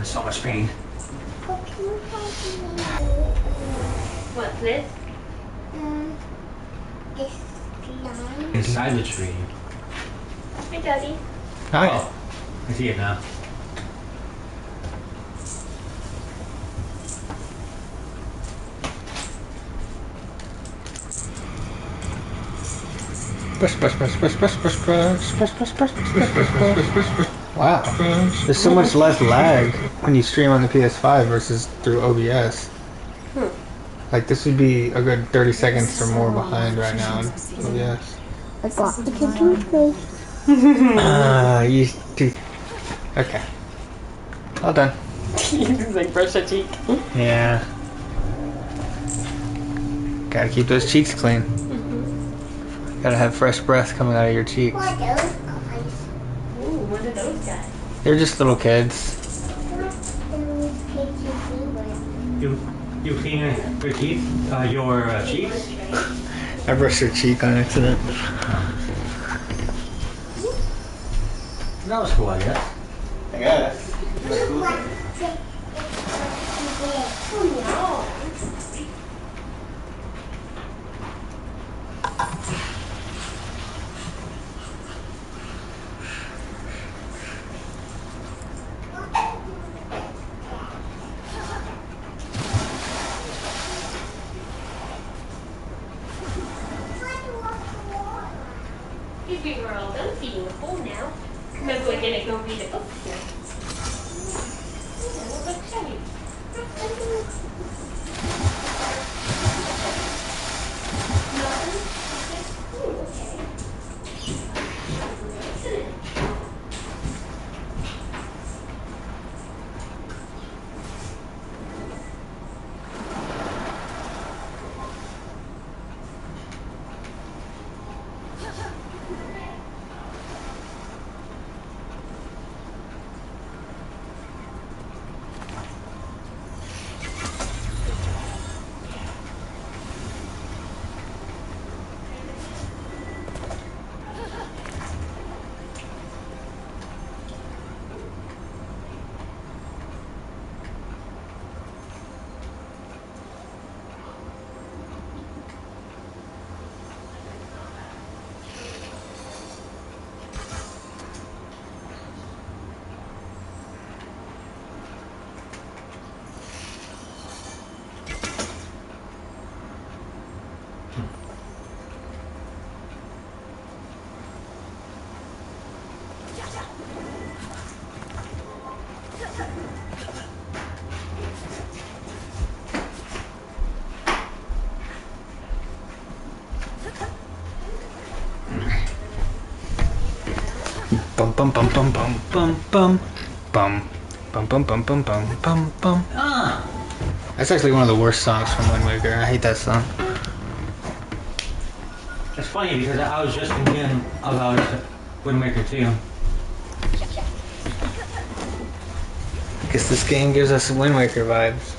in so much pain. What's this? This line. Inside the tree. Hi, Daddy. Hi. Oh, I see it now. Brush, brush, brush, brush, brush, brush, brush, brush, brush, brush, brush. Wow. There's so much less lag when you stream on the PS5 versus through OBS. Like this would be a good 30 seconds or more behind right now in OBS. I got the toothpaste. You do. Okay. All done. He's like, brush your cheek. Yeah. Gotta keep those cheeks clean. Gotta have fresh breath coming out of your cheeks. What are those guys? Ooh, what are those guys? They're just little kids. You clean your teeth, your cheeks? I brushed your cheek on accident. That was cool, I guess. I guess. If we were all done feeding the pool now, maybe we're gonna go read a book here. Yeah, what book shall we? Nothing? Ooh, okay. Excellent. Bum bum bum bum bum bum bum bum bum bum bum bum bum bum bum. Ah! That's actually one of the worst songs from Wind Waker. I hate that song. It's funny because I was just thinking about Wind Waker 2. I guess this game gives us Wind Waker vibes.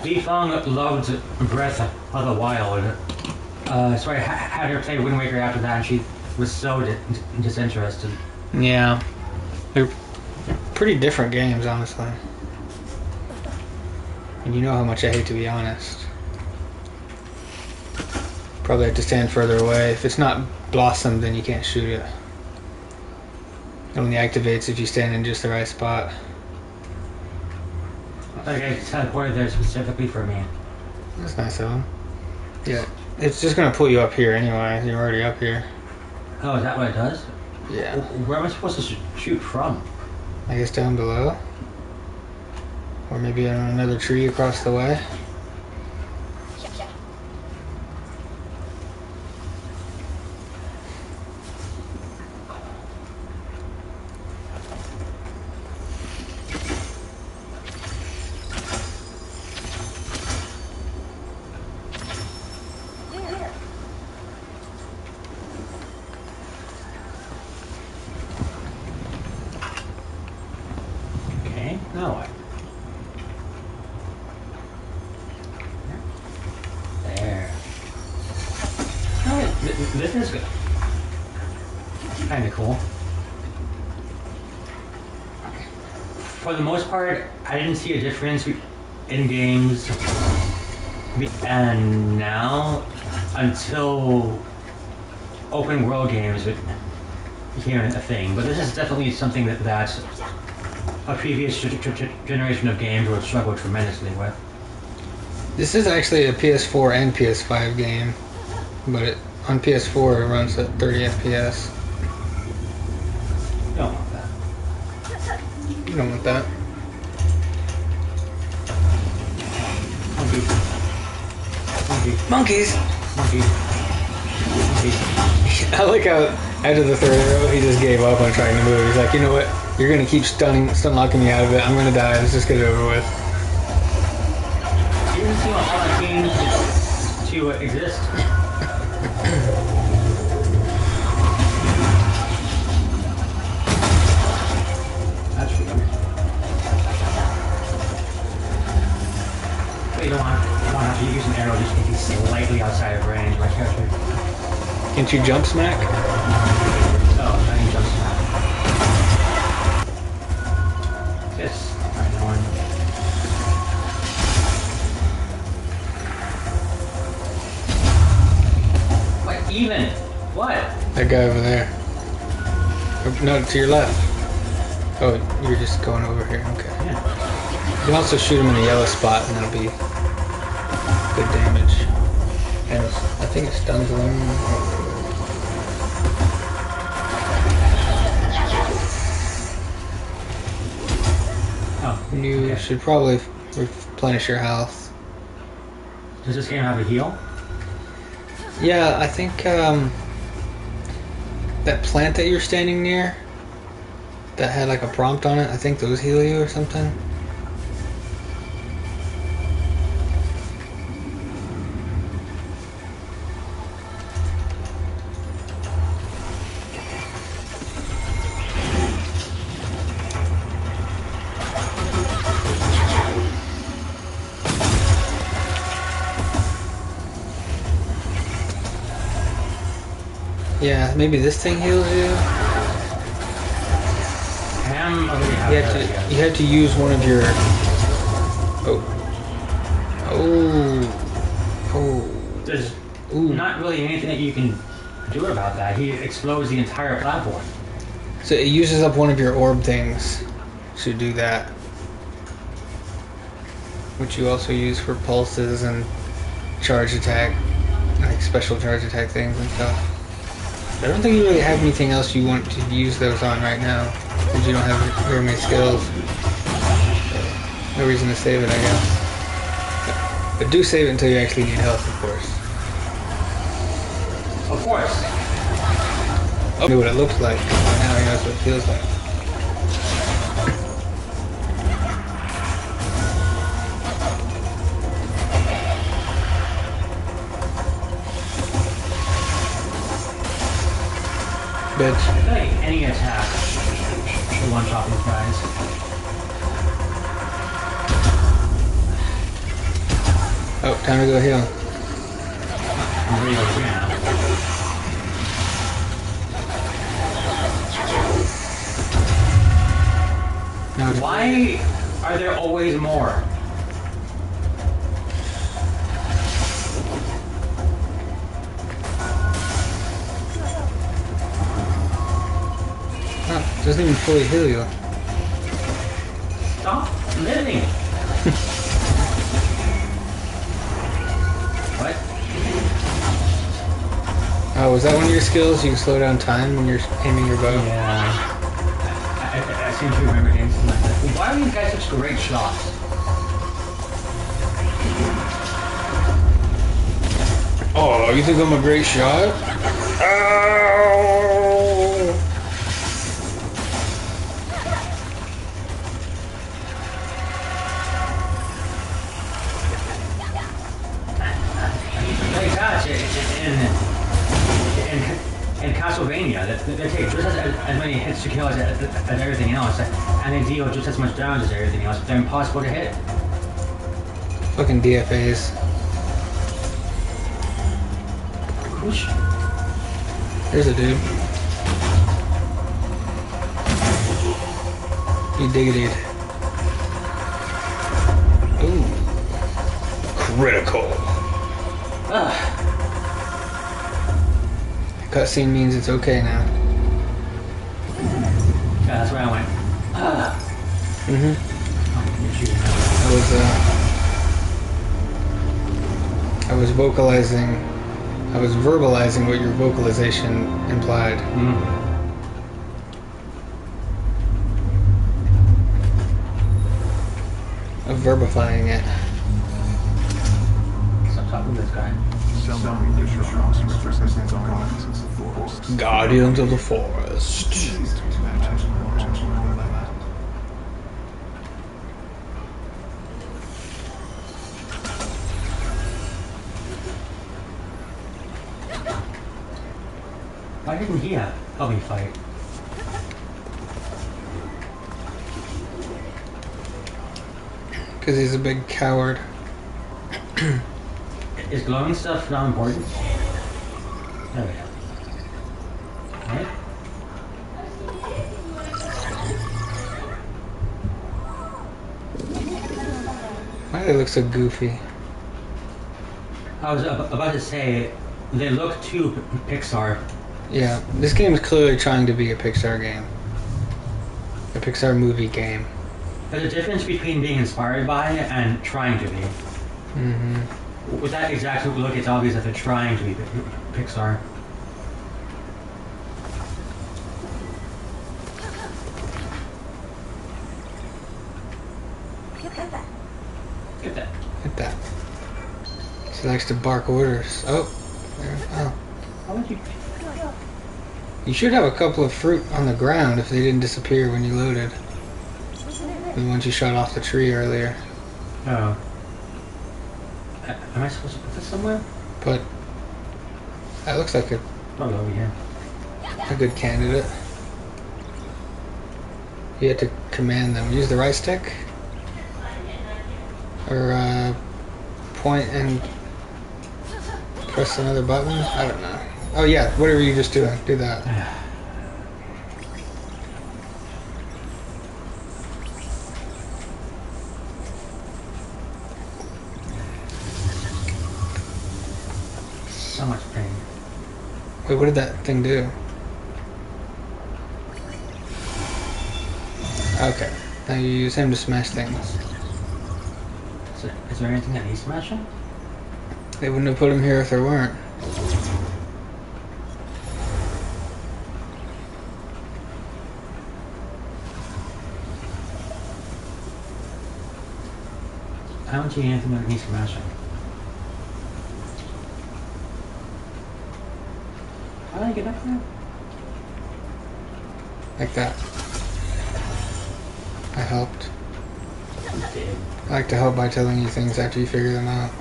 Lee Fong loved Breath of the Wild. So I had her play Wind Waker after that, and she was so disinterested. Yeah. They're pretty different games, honestly. And you know how much I hate to be honest. Probably have to stand further away. If it's not blossomed, then you can't shoot it. It only activates if you stand in just the right spot. Like I teleported there specifically for me. That's nice of them. Yeah. It's just gonna pull you up here anyway. You're already up here. Oh, is that what it does? Yeah. Where am I supposed to shoot from? I guess down below. Or maybe on another tree across the way. Okay, now what? There. Oh, this is good. Kinda cool. for the most part, I didn't see a difference in games. And now, until open world games became a thing. But this is definitely something that a previous generation of games would struggle tremendously with. This is actually a PS4 and PS5 game, but on PS4 it runs at 30 FPS. You don't want that. You don't want that. Monkeys. Monkeys! Monkeys. Monkeys. I like how after the third arrow he just gave up on trying to move. He's like, you know what? You're gonna keep stun locking me out of it. I'm gonna die. Let's just get it over with. You didn't see all our games to exist. That's true. But you don't want to have to use an arrow just to be slightly outside of range. Like character. Can't you jump smack? Oh, I can jump smack. Yes, right on. What even? What? That guy over there. Oh, no, to your left. Oh, you're just going over here. Okay. Yeah. You can also shoot him in the yellow spot, and that'll be good damage. And I think it stuns him. Oh, You okay. should probably replenish your health. Does this game have a heal? Yeah, I think that plant that you're standing near that had like a prompt on it, I think those heal you or something. Yeah, maybe this thing heals you. Ham already have that, yeah. You had to use one of your. Oh. There's Ooh. not really anything that you can do about that. He explodes the entire platform. So it uses up one of your orb things to do that, which you also use for pulses and charge attack, like special charge attack things and stuff. I don't think you really have anything else you want to use those on right now, because you don't have very many skills. No reason to save it, I guess. But do save it until you actually need health, of course. Of course. Oh, know what it looks like. Now he knows what it feels like. Bitch. I feel like any attack will one-shot these guys. Oh, time to go heal. I'm really over here now. Now it's Why are there always more? Oh, doesn't even fully heal you. Stop living! What? Oh, was that one of your skills? You can slow down time when you're aiming your bow? Yeah. I seem to remember doing something like that. Why are these guys such great shots? Oh, you think I'm a great shot? Ow! Like that in Castlevania, they take just as many hits to kill as everything else, and they deal just as much damage as everything else, but they're impossible to hit. Fucking DFAs. Whoosh. There's a dude. You diggity. Critical. Ugh. Cutscene means it's okay now. Yeah, that's where I went. Ugh. Mm-hmm. You're shooting now. I was verbalizing what your vocalization implied. Of verbifying it. Stop talking to this guy. Guardians of the Forest. Why didn't he help me fight? Because he's a big coward. Is glowing stuff not important? There we go. Right? Why do they look so goofy? I was about to say, they look too Pixar. Yeah, this game is clearly trying to be a Pixar game. A Pixar movie game. There's a difference between being inspired by and trying to be. Mm-hmm. With that exact look, it's obvious that they're trying to be Pixar. Get that. Hit that. She likes to bark orders. Oh. There. Oh. How would you... You should have a couple of fruit on the ground if they didn't disappear when you loaded. The ones you shot off the tree earlier. Oh. Am I supposed to put this somewhere? But that looks like Probably over here. a good candidate. You had to command them. Use the right stick? Or point and press another button? I don't know. Oh yeah, whatever you just doing. Do that. So much pain. Wait, what did that thing do? Okay. Now you use him to smash things. Is there anything that he's smashing? They wouldn't have put him here if there weren't. I don't see anything that he's smashing. How do I get up there? Like that. I helped. You did. I like to help by telling you things after you figure them out.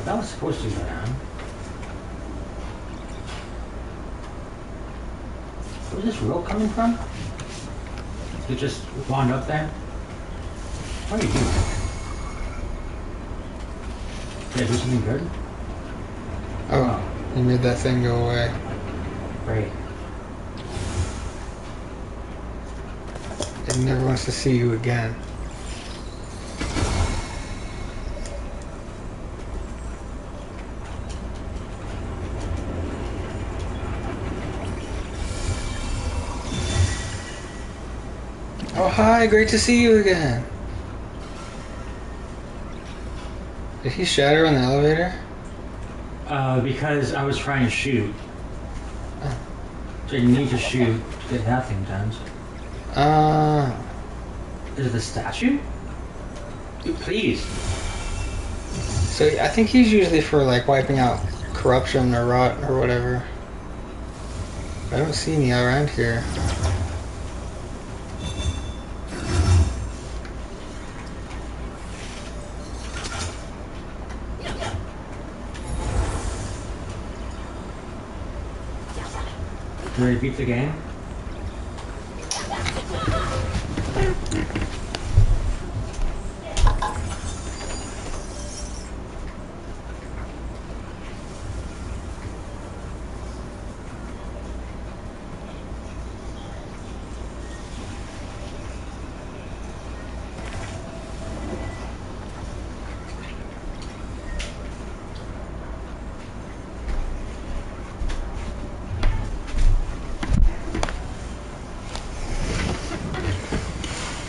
That was supposed to go down. Where's this rope coming from? Did it just wander up there? What are you doing? Did I do something good? Oh, you made that thing go away. Great. It never wants to see you again. Oh, hi, great to see you again. Did he shatter on the elevator? Because I was trying to shoot. Oh. So you need to shoot to get that thing done. Is it the statue? Dude, please. So I think he's usually for like wiping out corruption or rot or whatever. I don't see any around here. You ready to beat the game?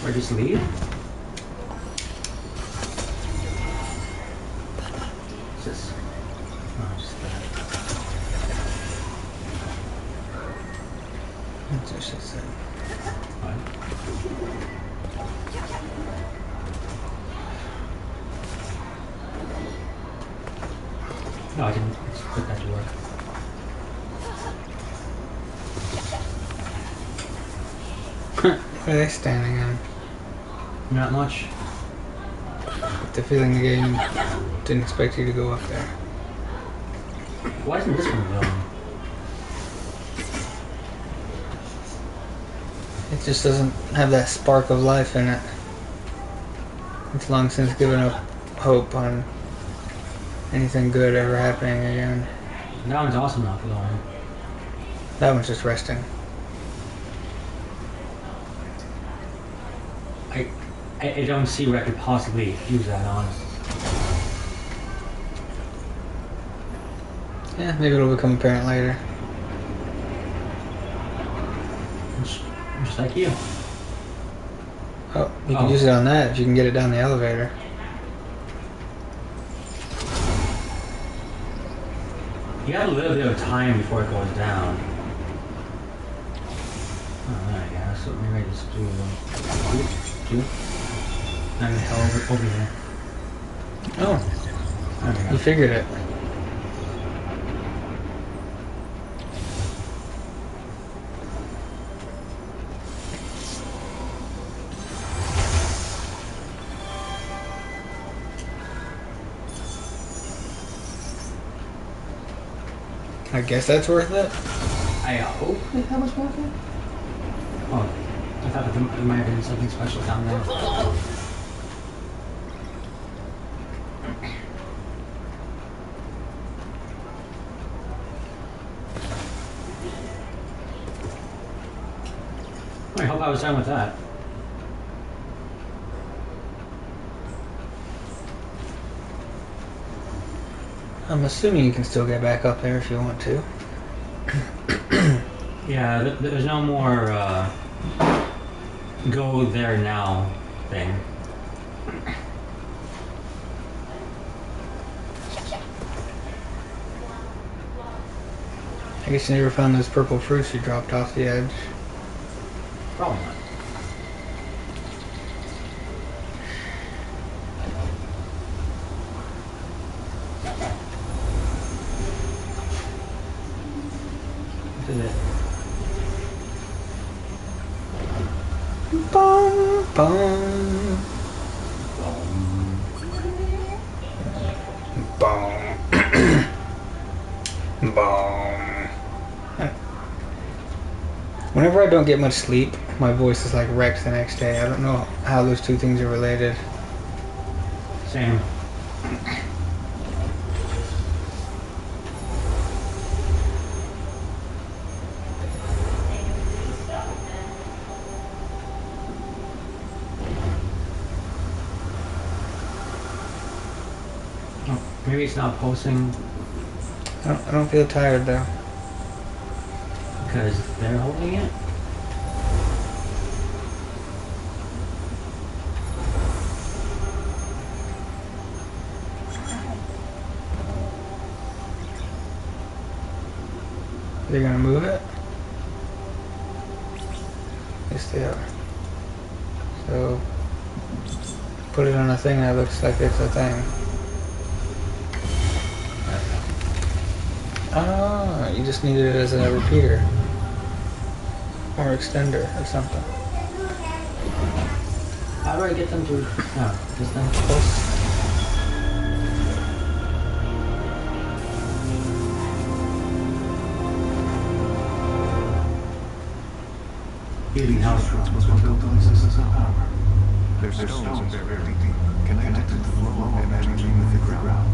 Or just leave? What's this? Oh, just that. That's what she said. What? No, I didn't put that to work. What are they standing in? Not much. With the feeling the game didn't expect you to go up there. Why isn't this one going? It just doesn't have that spark of life in it. It's long since given up hope on anything good ever happening again. That one's also not going. That one's just resting. I don't see what I could possibly use that on. Yeah, maybe it'll become apparent later. Just like you. Oh, you can Oh. use it on that if you can get it down the elevator. You have a little bit of time before it goes down. Oh, there I guess. So maybe I just do. I'm gonna hell over here. Oh, There we you go. figured it. I guess that's worth it. I hope that was worth it. Oh, I thought there might have been something special down there. I hope I was done with that. I'm assuming you can still get back up there if you want to. Yeah, there's no more go there now thing. I guess you never found those purple fruits you dropped off the edge. Probably not. This is it. Boom, boom, boom, boom. Whenever I don't get much sleep, my voice is like wrecked the next day. I don't know how those two things are related. Same. Oh, maybe it's not pulsing I don't feel tired though. because they're holding it. They're gonna move it? Yes, they are. So, put it on a thing that looks like it's a thing. Ah, you just need it as a repeater. Or extender or something. How do I get them to? No, just them. Pulse. Heating house Entrance was built on systems of power. Their stones are very deep, connected to the flow of energy beneath the ground.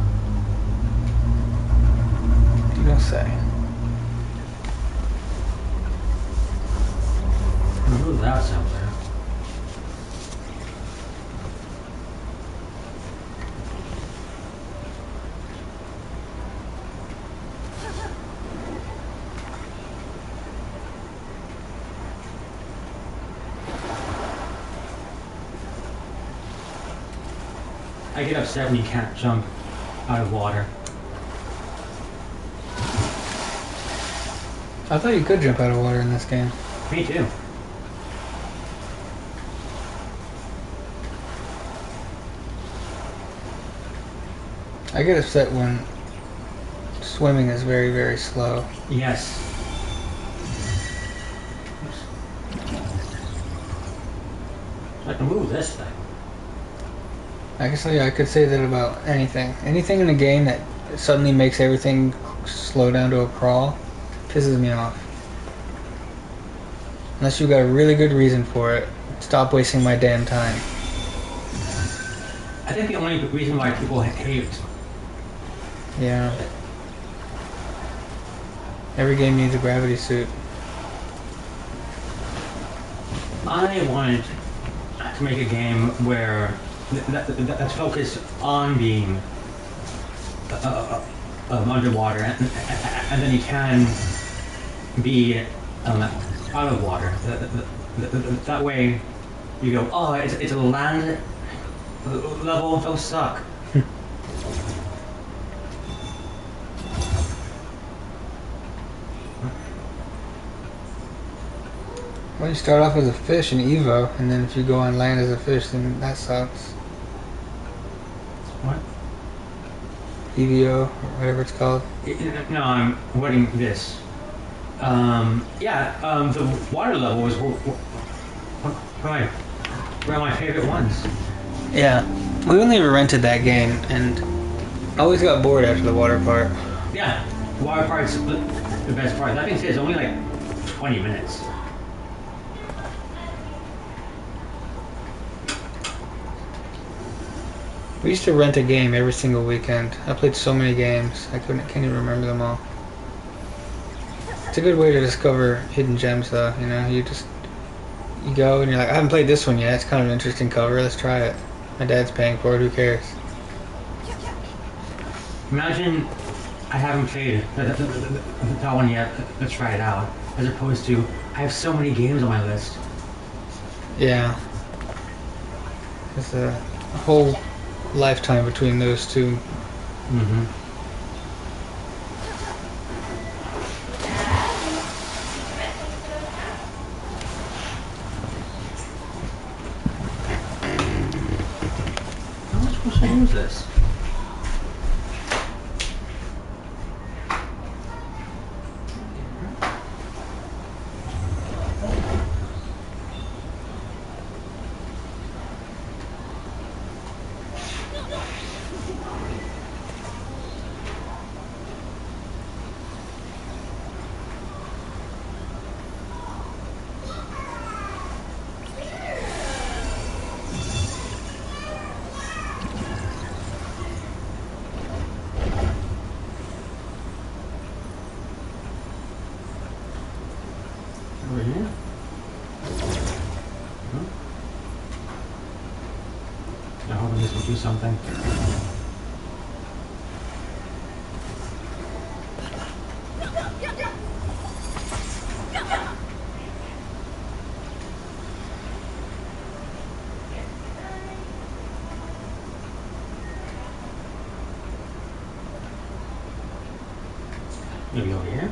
You don't say. Move that somewhere. I get upset when you can't jump out of water. I thought you could jump out of water in this game. Me too. I get upset when swimming is very, very slow. Yes. I can move this thing. I guess I could say that about anything. Anything in a game that suddenly makes everything slow down to a crawl pisses me off. Unless you've got a really good reason for it, stop wasting my damn time. I think the only reason why people hate Yeah. Every game needs a gravity suit. I wanted to make a game where that's focused on being underwater, and then you can be out of water. That way, you go, oh, it's a land level. Don't suck. Well, you start off as a fish in Evo, and then if you go on land as a fish, then that sucks. What? EVO, or whatever it's called. No, I'm wording this. The water level was one of my favorite ones. Yeah. We only ever rented that game, and I always got bored after the water part. Yeah, the water part's the best part. That being said, it's only like 20 minutes. We used to rent a game every single weekend. I played so many games, can't even remember them all. It's a good way to discover hidden gems, though. You know, you go and you're like, I haven't played this one yet. It's kind of an interesting cover. Let's try it. My dad's paying for it. Who cares? Imagine I haven't played that one yet. Let's try it out. As opposed to, I have so many games on my list. Yeah. There's a whole lifetime between those two. Mm-hmm. How am I supposed to use this? Over here? I hope this will do something. Maybe over here?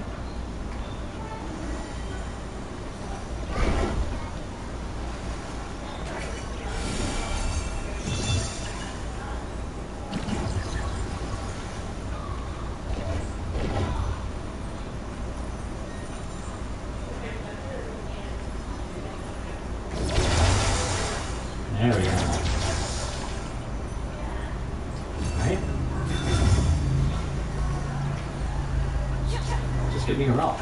There we go. Right? Just give me a rock.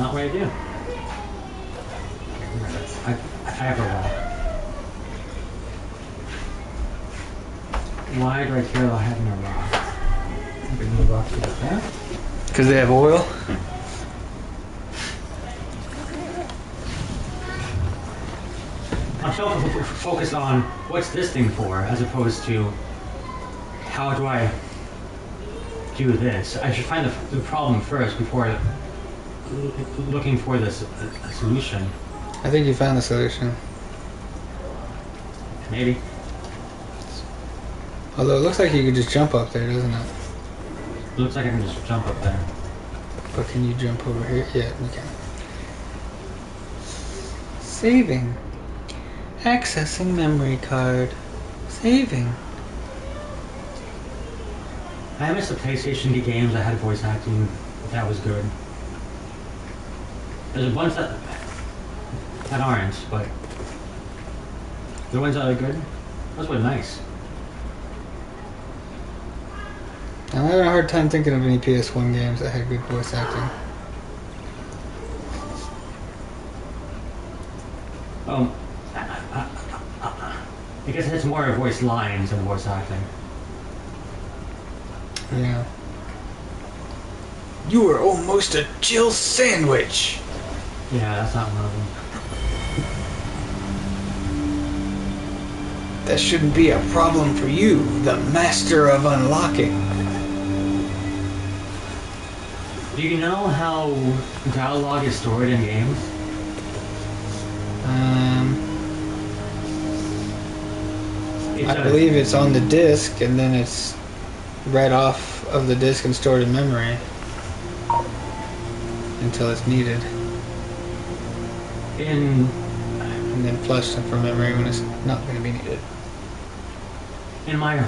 not what I do. I have a rock. Why do I care about having a rock? Bring the rock to the back. Because they have oil? I'm so focused on what's this thing for, as opposed to how do I do this. I should find the problem first before looking for this solution. I think you found the solution. Maybe. Although it looks like you could just jump up there, doesn't it? It looks like I can just jump up there. But can you jump over here? Yeah, you can. Saving. Accessing memory card. Saving. I miss the PlayStation games that had voice acting. That was good. There's a bunch that aren't, but the ones that are good, those were nice. I'm having a hard time thinking of any PS1 games that had good voice acting. I guess it's more voice lines than voice acting. Yeah. You were almost a Jill sandwich! Yeah, that's not one of them. That shouldn't be a problem for you, the master of unlocking. Do you know how dialogue is stored in games? I believe it's on the disc and then it's read off of the disc and stored in memory until it's needed. And then flushed from memory when it's not going to be needed. In my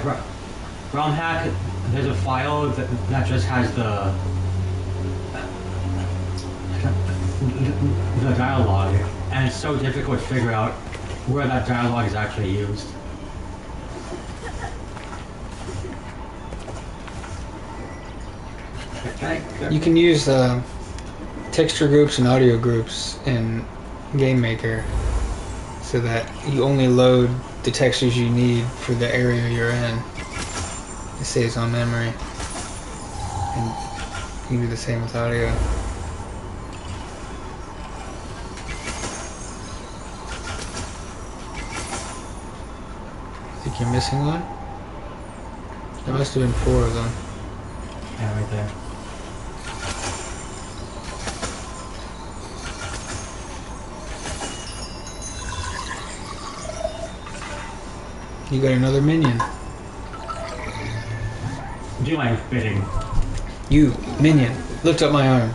ROM hack, there's a file that just has the dialogue, and it's so difficult to figure out where that dialogue is actually used. You can use texture groups and audio groups in Game Maker so that you only load the textures you need for the area you're in. It saves on memory. And you can do the same with audio. Think you're missing one? There must have been 4 of them. Yeah, right there. You got another minion. Do my bidding. You, minion, lift up my arm.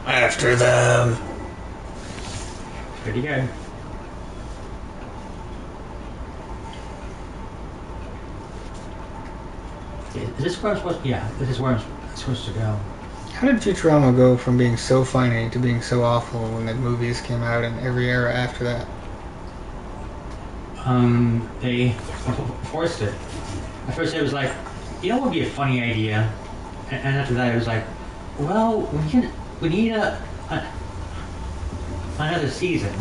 After them. Pretty good. Is this where I'm supposed to? Yeah, this is where I'm supposed to go. How did Futurama go from being so funny to being so awful when the movies came out and every era after that? They forced it. At first it was like, you know what would be a funny idea? And after that it was like, well, we need another season.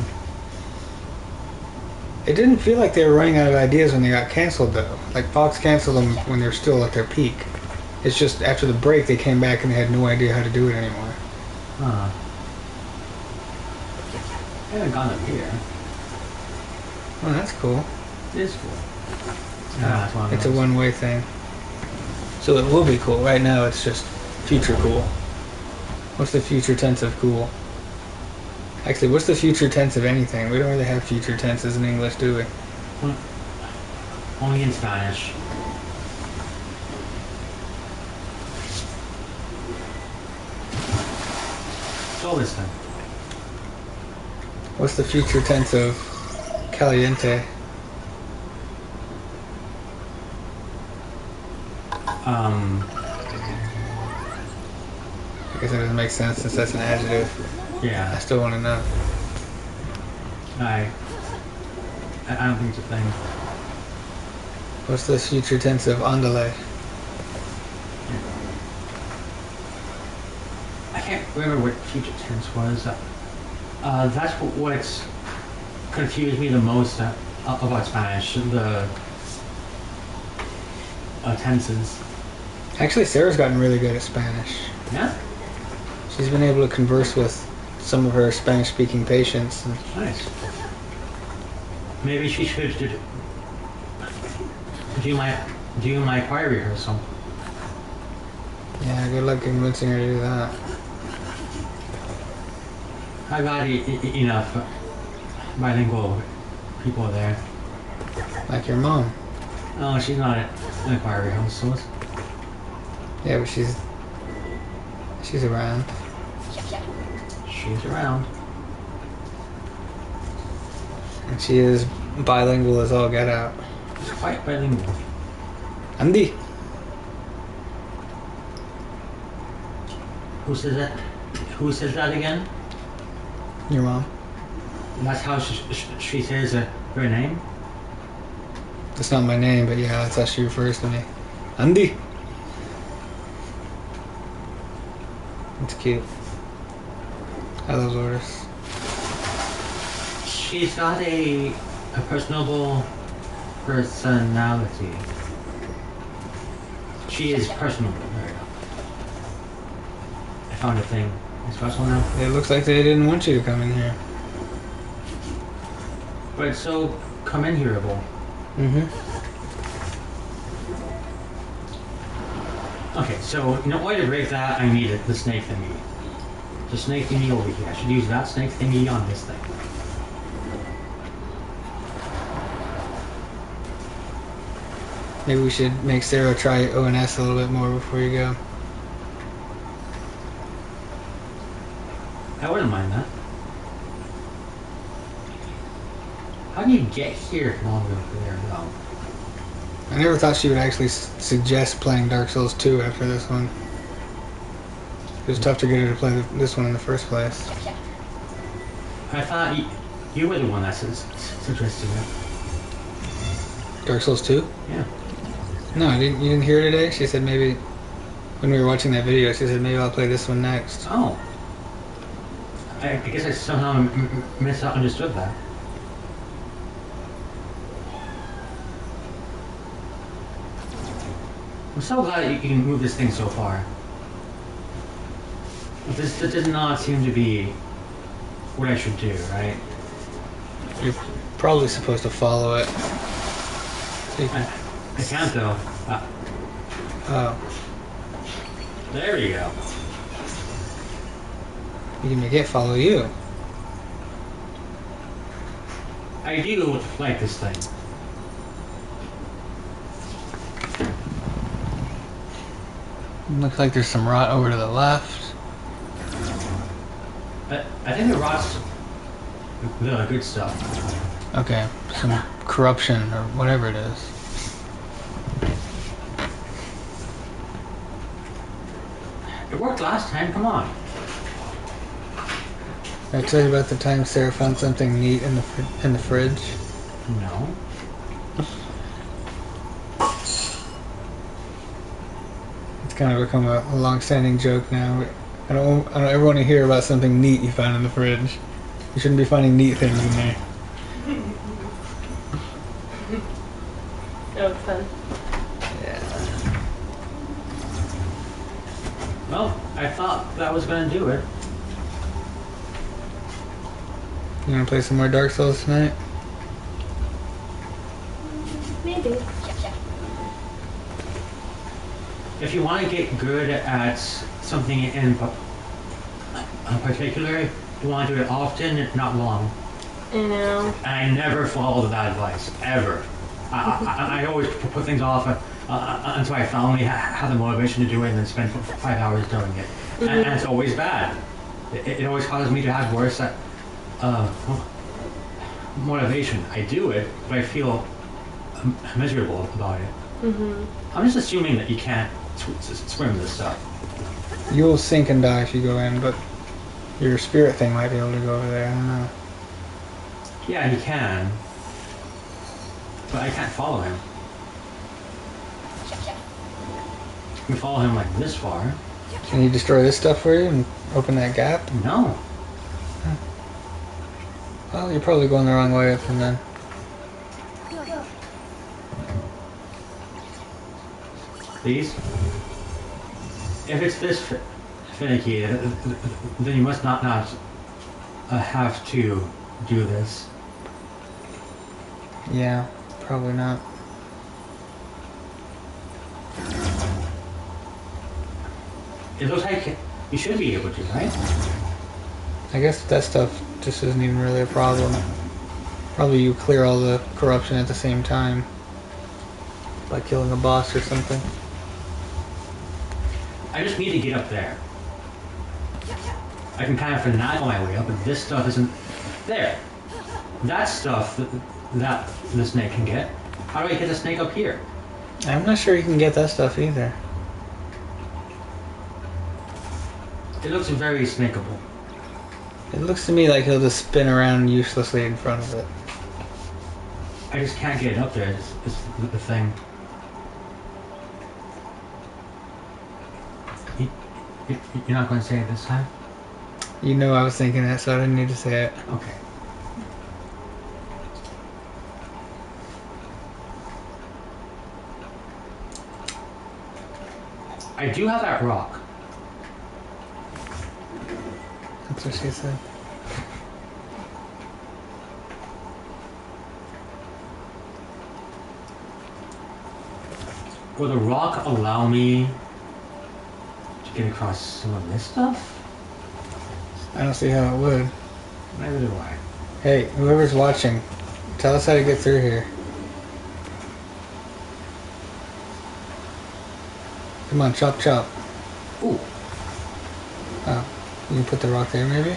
It didn't feel like they were running out of ideas when they got canceled though. Like Fox canceled them when they were still at their peak. It's just after the break they came back and they had no idea how to do it anymore. Huh. I haven't gone up here. Oh, that's cool. It is cool. That's one of It's a those. one-way thing. So it will be cool. Right now it's just future cool. What's the future tense of cool? Actually, what's the future tense of anything? We don't really have future tenses in English, do we? Only in Spanish. So listen. What's the future tense of caliente? I guess that doesn't make sense since that's an adjective. I Yeah. still want to know. I don't think it's a thing. What's the future tense of andale? I can't remember what future tense was. That's what's confused me the most about Spanish, the tenses. Actually, Sarah's gotten really good at Spanish. Yeah? She's been able to converse with some of her Spanish-speaking patients. And Nice. Maybe she should do my choir rehearsal. yeah, good luck convincing her to do that. I got enough bilingual people there. Like your mom. Oh, she's not in the choir rehearsals. Yeah, but she's around. She's around. And she is bilingual as all get out. She's quite bilingual. Andy. Who says that? Who says that again? Your mom. That's how she says her name? That's not my name, but yeah, that's how she refers to me. Andy. It's cute. I love Lourdes. She's got a personable personality. She is personable. There you go. I found a thing. It's personal now. It looks like they didn't want you to come in here. But it's so commensurable. Mm-hmm. Okay, so in order to break that, I needed the snake thingy. The snake thingy over here. I should use that snake thingy on this thing. Maybe we should make Sarah try ONS a little bit more before you go. I wouldn't mind that. How do you get here? No, I'm going for there. No. I never thought she would actually suggest playing Dark Souls 2 after this one. It was tough to get her to play this one in the first place. I thought you were the one that suggested it. Dark Souls 2? Yeah. No, you didn't hear her today? She said maybe, when we were watching that video, she said maybe I'll play this one next. Oh. I guess I somehow misunderstood that. I'm so glad that you can move this thing so far. This does not seem to be what I should do, right? You're probably supposed to follow it. I can't though. Oh, There we go. you can make it follow you. I do like this thing. Looks like there's some rot over to the left. I think the rot's the good stuff. Okay, some corruption or whatever it is. It worked last time, come on. Did I tell you about the time Sarah found something neat in the fridge? No. It's kind of become a long-standing joke now. I don't ever want to hear about something neat you found in the fridge. You shouldn't be finding neat things in there. Oh, it's fun. Yeah. Well, I thought that was gonna do it. You want to play some more Dark Souls tonight? Maybe. If you want to get good at something in particular, you want to do it often, not long. I know. And I never followed that advice, ever. I always put things off until I finally have the motivation to do it and then spend 5 hours doing it. And it's always bad. It always causes me to have worse motivation. I do it, but I feel miserable about it. I'm just assuming that you can't swim this stuff. You'll sink and die if you go in, but your spirit thing might be able to go over there. I don't know. Yeah, he can. But I can't follow him. I can follow him like this far. Can you destroy this stuff for you and open that gap? No. Well, you're probably going the wrong way up and then. These? If it's this finicky, then you must not have to do this. Yeah, probably not. It looks like you should be able to, right? I guess that stuff just isn't even really a problem. Probably you clear all the corruption at the same time. By killing a boss or something. I just need to get up there. I can kind of finagle my way up, but this stuff isn't there. That stuff that the snake can get. How do I get the snake up here? I'm not sure you can get that stuff either. It looks very snakeable. It looks to me like he'll just spin around uselessly in front of it. I just can't get it up there. It's the thing. You're not going to say it this time? You know I was thinking that, so I didn't need to say it. Okay. I do have that rock. That's what she said. Will the rock allow me to get across some of this stuff? I don't see how it would. Neither do I. Hey, whoever's watching, tell us how to get through here. Come on, chop chop. Ooh. Oh, you can put the rock there maybe?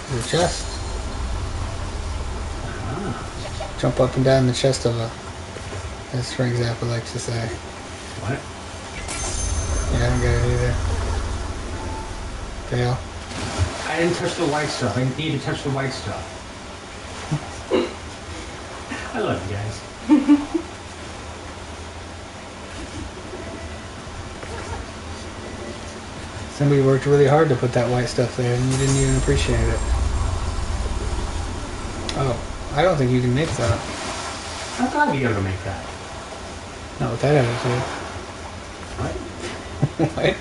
There's a chest. Ah. Jump up and down the chest of a, as Spring Zappa likes to say. What? Yeah, I don't get it either. Fail. I didn't touch the white stuff. I need to touch the white stuff. I love you guys. Somebody worked really hard to put that white stuff there and you didn't even appreciate it. Oh, I don't think you can make that. I thought I'd be able to make that. Not with that attitude. What? What?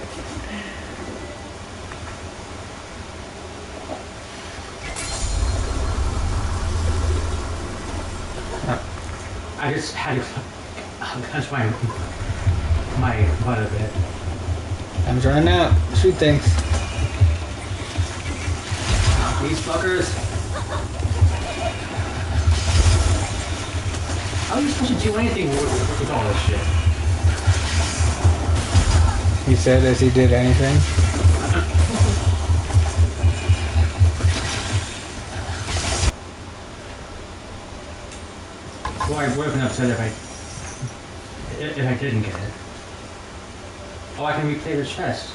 I just had to touch my butt a bit. Time's running out. Shoot things. These fuckers. How are you supposed to do anything with all this shit? He said as he did anything. Well, I would have been upset if I didn't get it. Oh, I can replay the chest.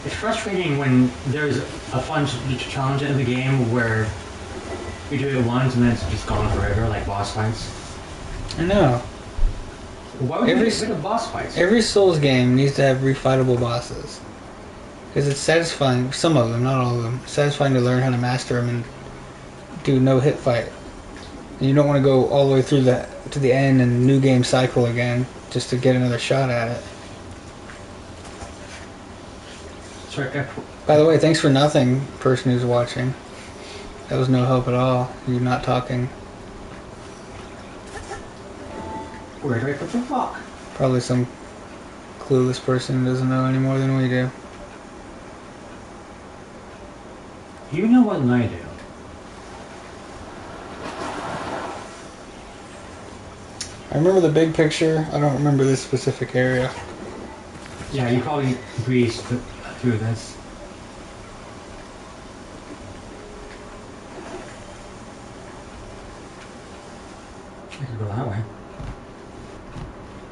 It's frustrating when there's a fun challenge in the game where you do it once and then it's just gone forever, like boss fights. I know. Why would you get rid of boss fights? Every Souls game needs to have refightable bosses. Because it's satisfying, some of them, not all of them, satisfying to learn how to master them and do no hit fight. And you don't want to go all the way through to the end and new game cycle again just to get another shot at it. Sorry, By the way, thanks for nothing, person who's watching. That was no help at all. You're not talking. where do I put the rock? Probably some clueless person who doesn't know any more than we do. You know what I do. I remember the big picture. I don't remember this specific area. Yeah, you probably breezed through this. I could go that way.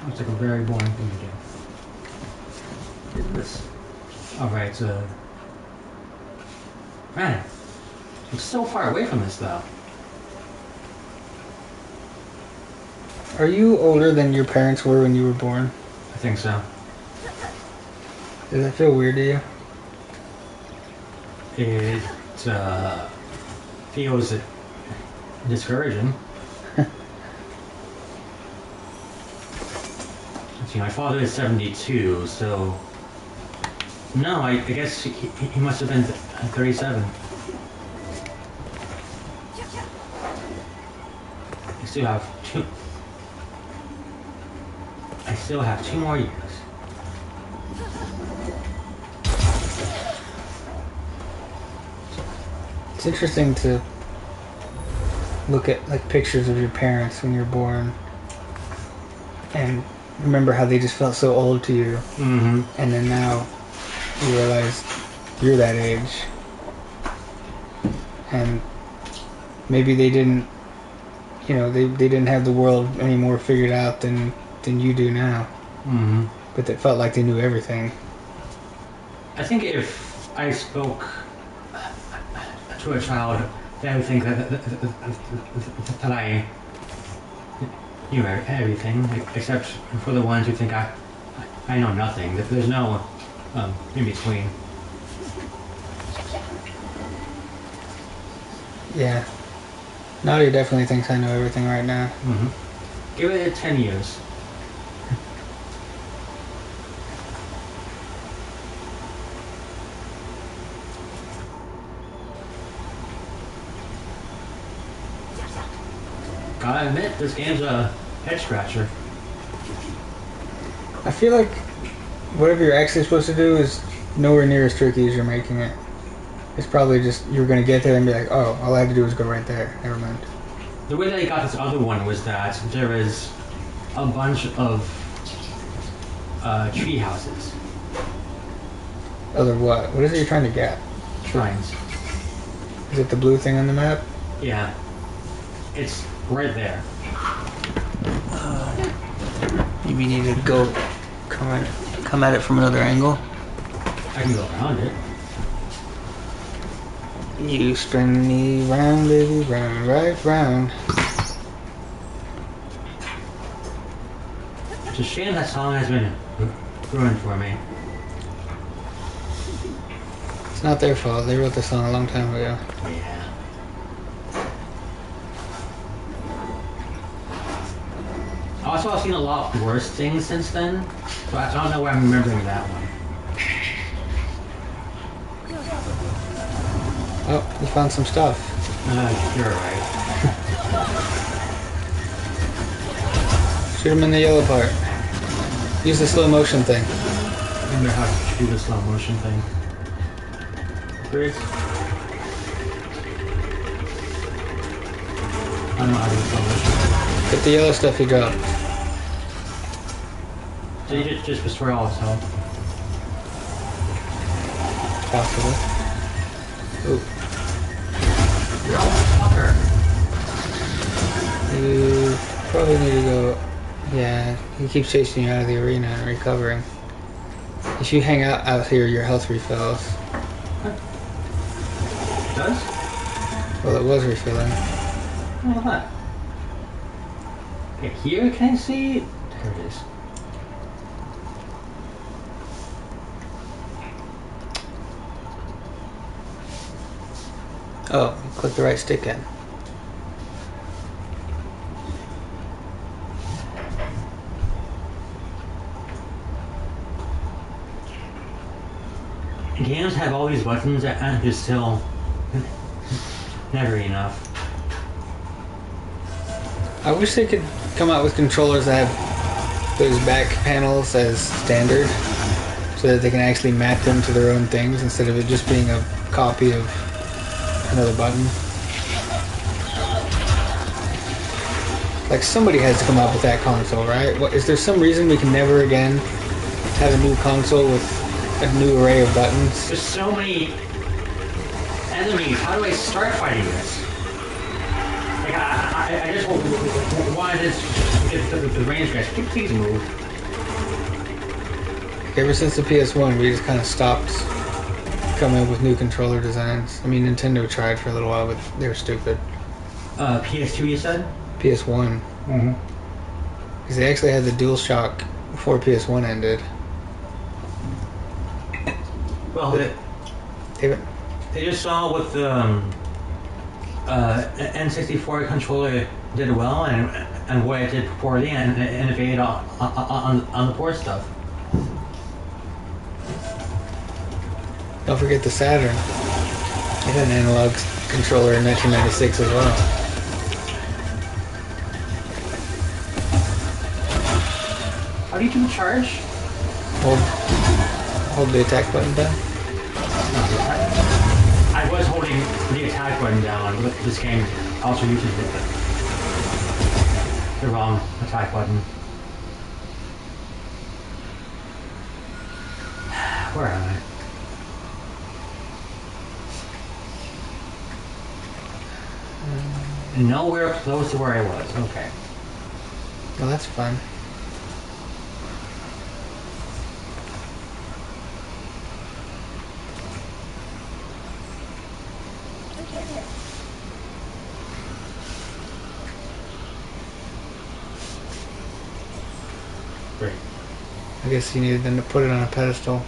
Looks like a very boring thing to do. This. Alright, man. I'm so far away from this though. Are you older than your parents were when you were born? I think so. Does that feel weird to you? It feels discouraging. Let's see, my father is 72, so no, I guess he must have been 37. I still have 2 more years. It's interesting to look at like pictures of your parents when you're born and remember how they just felt so old to you. Mm-hmm. And then now you realize you're that age. And maybe they didn't, you know, they didn't have the world any more figured out than you do now. Mm-hmm. But it felt like they knew everything. I think if I spoke to a child, they would think that I knew everything, except for the ones who think I know nothing. That there's no in between. Yeah. Nadia definitely thinks I know everything right now. Mm-hmm. Give it 10 years. Gotta admit, this game's a head scratcher. I feel like whatever you're actually supposed to do is nowhere near as tricky as you're making it. It's probably just you're gonna get there and be like, oh, all I have to do is go right there. Never mind. The way that I got this other one was that there is a bunch of tree houses, Other what? What is it you're trying to get? shrines. Is it the blue thing on the map? Yeah, it's right there. Maybe you need to go come at it from another angle. I can go around it. You spin me round, baby, round, right round. It's a shame that song has been ruined for me. It's not their fault. They wrote the song a long time ago. Yeah. Also, I've seen a lot worse things since then, so I don't know why I'm remembering that one. Oh, you found some stuff. You're right. Shoot him in the yellow part. Use the slow motion thing. I remember how to do the slow motion thing. Chris? I don't know how to do slow motion. Get the yellow stuff you dropped. So you just destroy all his health. Possible. Ooh. Fucker. You probably need to go. Yeah, he keeps chasing you out of the arena and recovering. If you hang out here, your health refills. It does? Well, it was refilling. Oh, what? Okay, here, can I see? There it is. Oh, you click the right stick in. Games have all these buttons and it's still never enough. I wish they could come out with controllers that have those back panels as standard, so that they can actually map them to their own things instead of it just being a copy of another button. Like, somebody has to come up with that console, right? What, is there some reason we can never again have a new console with a new array of buttons? There's so many enemies. How do I start fighting this? Like, I just wanted the range guys. Please move. Ever since the PS1, we just kind of stopped coming up with new controller designs. I mean, Nintendo tried for a little while, but they were stupid. PS2, you said? PS1. Mm-hmm. Because they actually had the DualShock before PS1 ended. Well, They, they just saw what the N64 controller did well and what it did poorly and innovated on the poor stuff. don't forget the Saturn. It had an analog controller in 1996 as well. How do you do the charge? Hold the attack button down. I was holding the attack button down, but this game also uses the wrong attack button. Where am I? Nowhere close to where I was. Okay. Well, that's fun. Great. I guess you needed them to put it on a pedestal.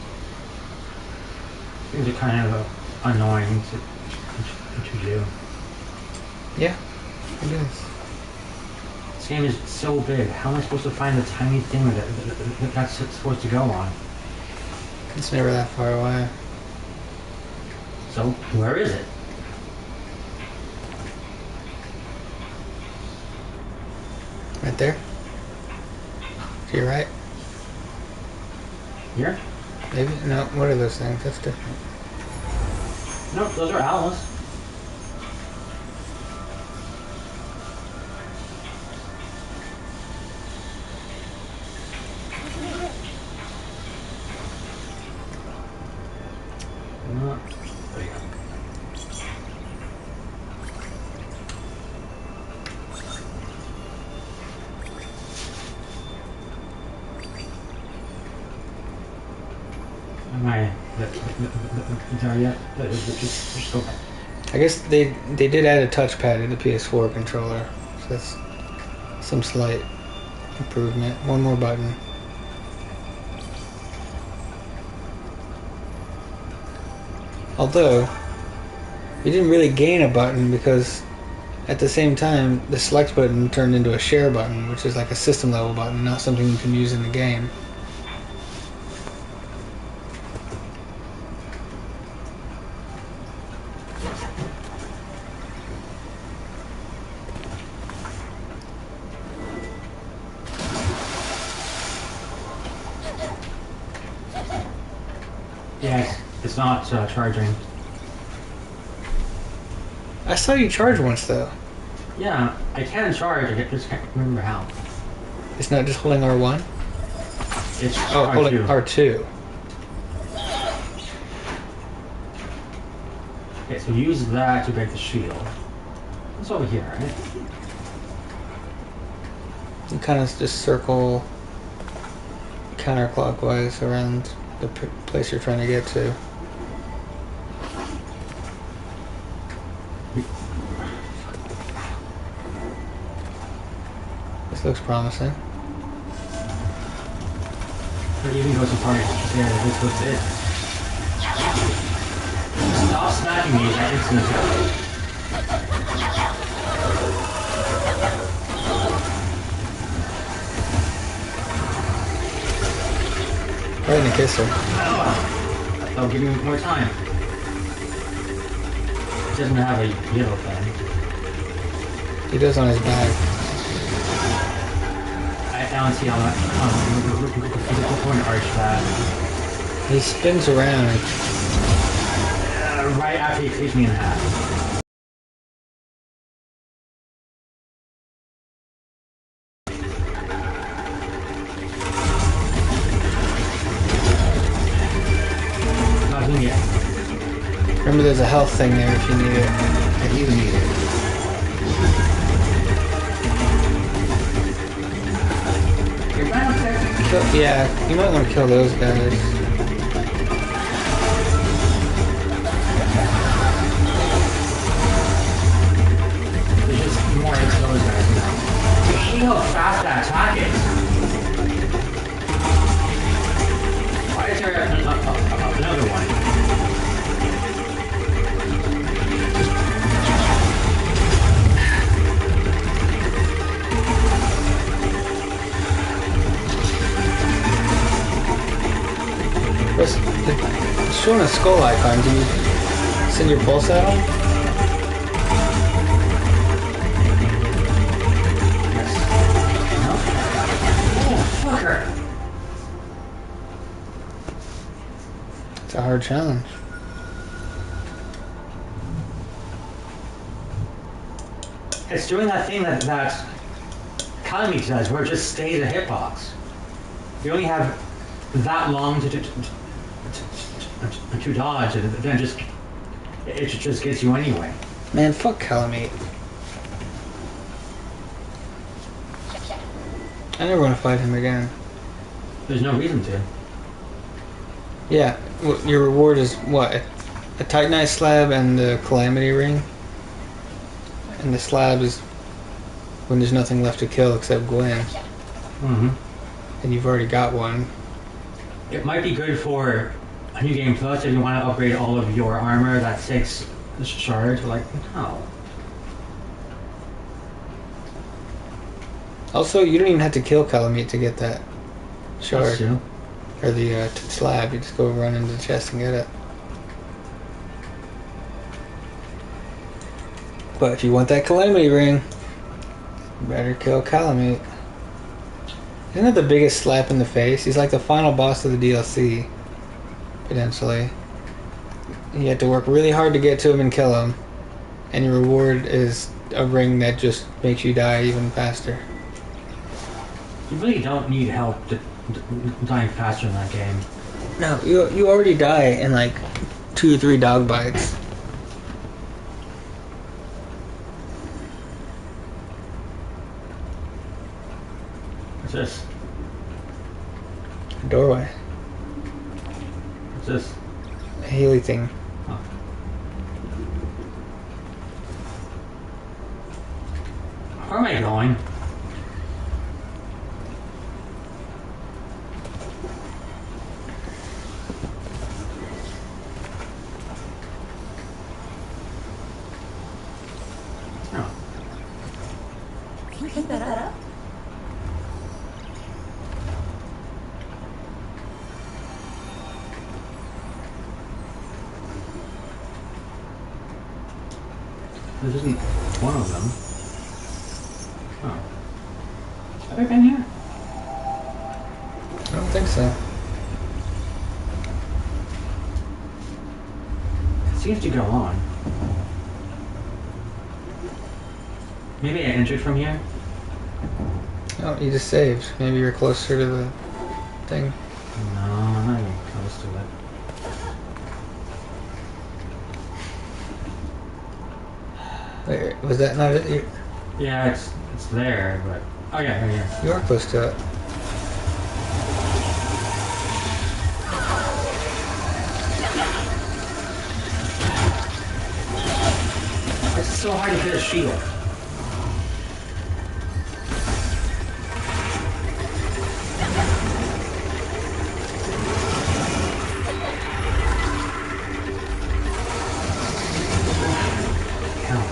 Things are kind of annoying to do. Yeah, it is. This game is so big. How am I supposed to find the tiny thing that's supposed to go on? It's never that far away. So, where is it? Right there. To your right. Here? Maybe? No, what are those things? That's different. No, those are owls. There you go. Am I there yet? Just go back. I guess they did add a touchpad in the PS4 controller. So that's some slight improvement. One more button. Although, you didn't really gain a button because at the same time, the select button turned into a share button, which is like a system level button, not something you can use in the game. Yes, it's not charging. I saw you charge once though. Yeah, I can charge. I just can't remember how. It's not just holding R1? It's Oh, holding R2. R2. Okay, so use that to break the shield. It's over here, right? You kind of just circle counterclockwise around the place you're trying to get to. This looks promising. Or even go so far as yeah, this was it. Stop smacking me, that instant. Right in the kisser. Oh, give me more time. It doesn't have a yellow thing. He does on his back. I don't see how that. We're going to arch that. He spins around. Right after he cleaves me in half. Nothing yet. Remember, there's a health thing there if you need it. I do need it. You're right up there. Yeah, you might want to kill those guys. There's just more of those guys now. See how fast that attack is. Why is there another one? It's showing a skull icon. Do you send your pulse at him? No? Oh, fucker! It's a hard challenge. It's doing that thing that Calamite does, where it just stays a hitbox. You only have that long to dodge, and then it just gets you anyway. Man, fuck Calamite. I never want to fight him again. There's no reason to. Yeah, your reward is what? A Titanite slab and the Calamity ring? And the slab is when there's nothing left to kill except Gwen. Mm-hmm. And you've already got one. It might be good for a New Game Plus if you want to upgrade all of your armor that 6 shards. Like, no. Also, you don't even have to kill Calamite to get that shard. That's true. Or the slab. You just go run into the chest and get it. But if you want that Calamity ring, you better kill Calamite. Isn't that the biggest slap in the face? He's like the final boss of the DLC, potentially. You have to work really hard to get to him and kill him, and your reward is a ring that just makes you die even faster. You really don't need help dying faster in that game. No, you already die in like 2 or 3 dog bites. What's this? Doorway. What's this? A Healy thing. Oh. Where am I going? Oh. Can you pick that up? This isn't one of them. Oh. Have I been here? I don't think so. It seems to go on. Maybe I entered from here? Oh, you just saved. Maybe you're closer to the thing. No, I'm not even close to it. Wait, was that not it? Yeah, it's there, but... Oh yeah, right here. You are close to it. It's so hard to hit a shield. Hell.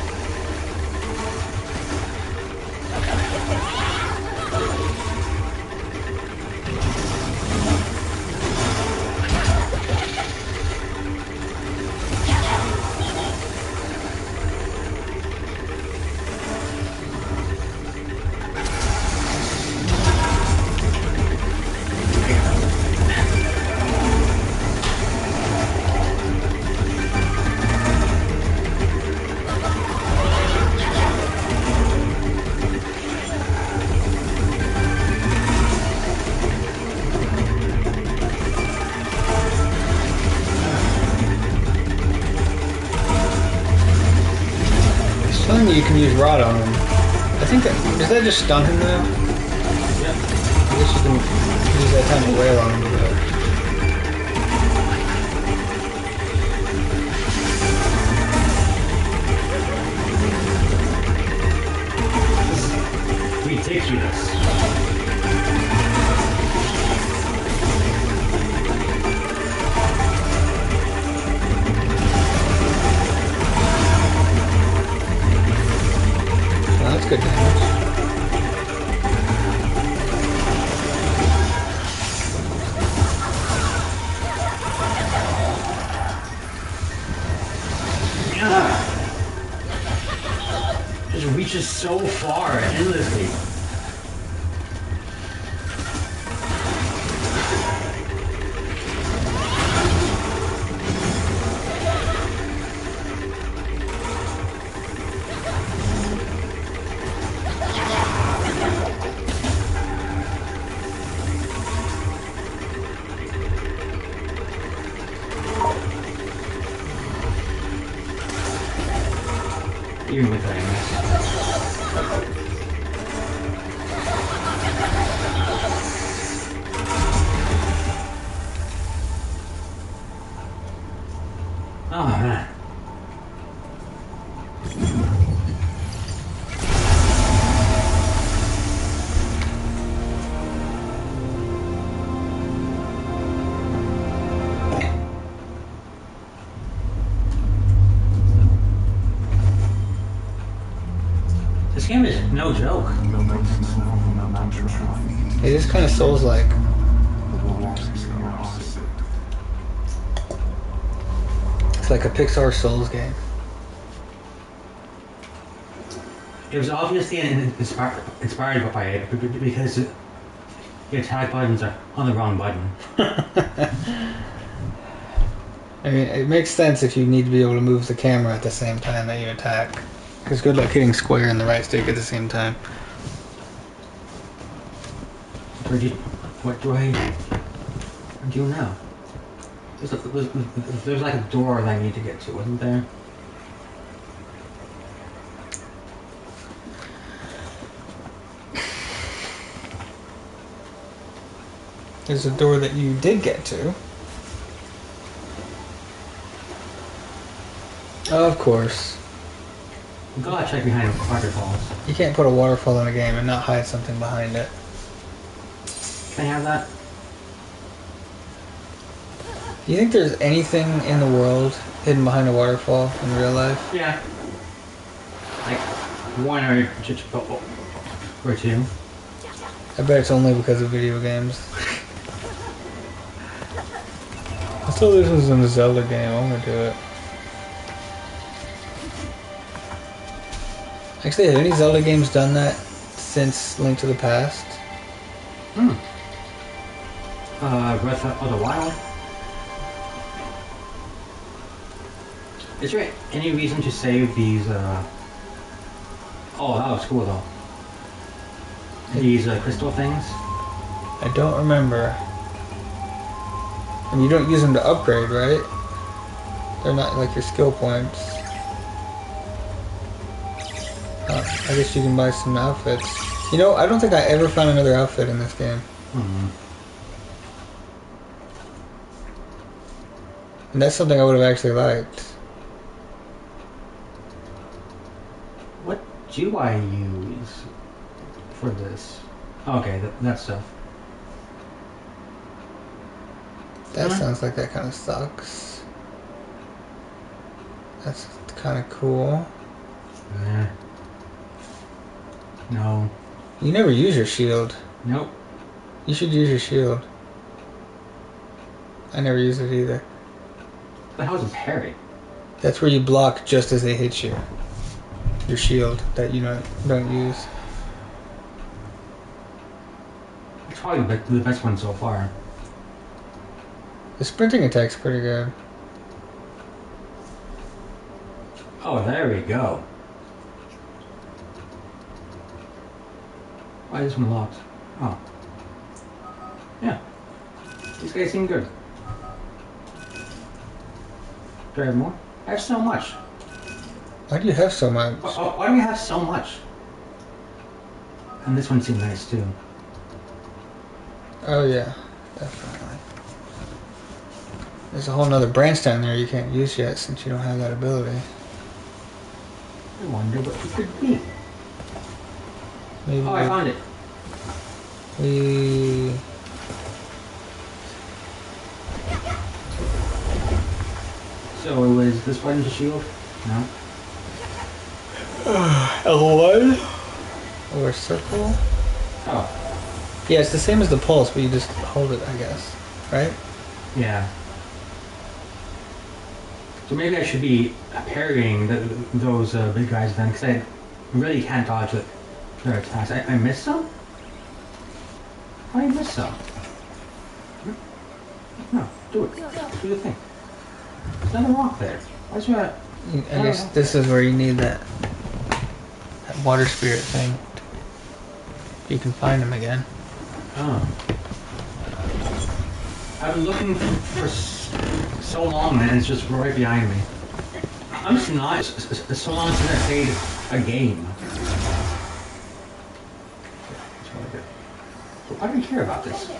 Telling you can use Rod on him. I think that... Does that just stun him now? Yep. I guess you can use that time to wail on him, but... Ridiculous. reaches so far endlessly. Even with that, oh man. This game is no joke. Momentum will not control feet. It is kind of Souls-like. The walls are opposite. It's like a Pixar Souls game. It was obviously inspired by it because the attack buttons are on the wrong button. I mean, it makes sense if you need to be able to move the camera at the same time that you attack. Because good luck hitting square and the right stick at the same time. What do I do now? There's like a door that I need to get to, wasn't there? There's a door that you did get to. Of course. Gotta check behind waterfalls. You can't put a waterfall in a game and not hide something behind it. Can I have that? Do you think there's anything in the world hidden behind a waterfall in real life? Yeah. Like one or two. I bet it's only because of video games. I thought this was in a Zelda game. I'm gonna do it. Actually, have any Zelda games done that since Link to the Past? Breath of the Wild. Is there any reason to save these, oh, that was cool though. These, crystal things? I don't remember. And you don't use them to upgrade, right? They're not like your skill points. I guess you can buy some outfits. You know, I don't think I ever found another outfit in this game. And that's something I would have actually liked. What do I use for this? Okay, that stuff. That sounds like that kind of sucks. That's kind of cool. Nah. No. You never use your shield. Nope. You should use your shield. I never use it either. The hell's a parry? That's where you block just as they hit you. Your shield that you don't use. It's probably the best one so far. The sprinting attack's pretty good. Oh, there we go. Why is this one locked? Oh. Yeah. These guys seem good. Do I have more? I have so much. Why do you have so much? Why do we have so much? And this one seemed nice too. Oh yeah, definitely. There's a whole nother branch down there you can't use yet since you don't have that ability. I wonder what it could be. Maybe Oh, I found it. we... So it was this button to shield? No. L1? Or circle? Oh, Yeah, it's the same as the pulse, but you just hold it, I guess. Right? yeah. So maybe I should be parrying those big guys then, because really can't dodge their attacks. I missed some? How did I miss some? No, do it. Do the thing. There's nothing wrong there. Why's that? I guess this is where you need that water spirit thing. You can find them again. Oh. I've been looking for so long, man. It's just right behind me. I'm just not. It's so long since I played a game. That's what I did. So why do you care about this?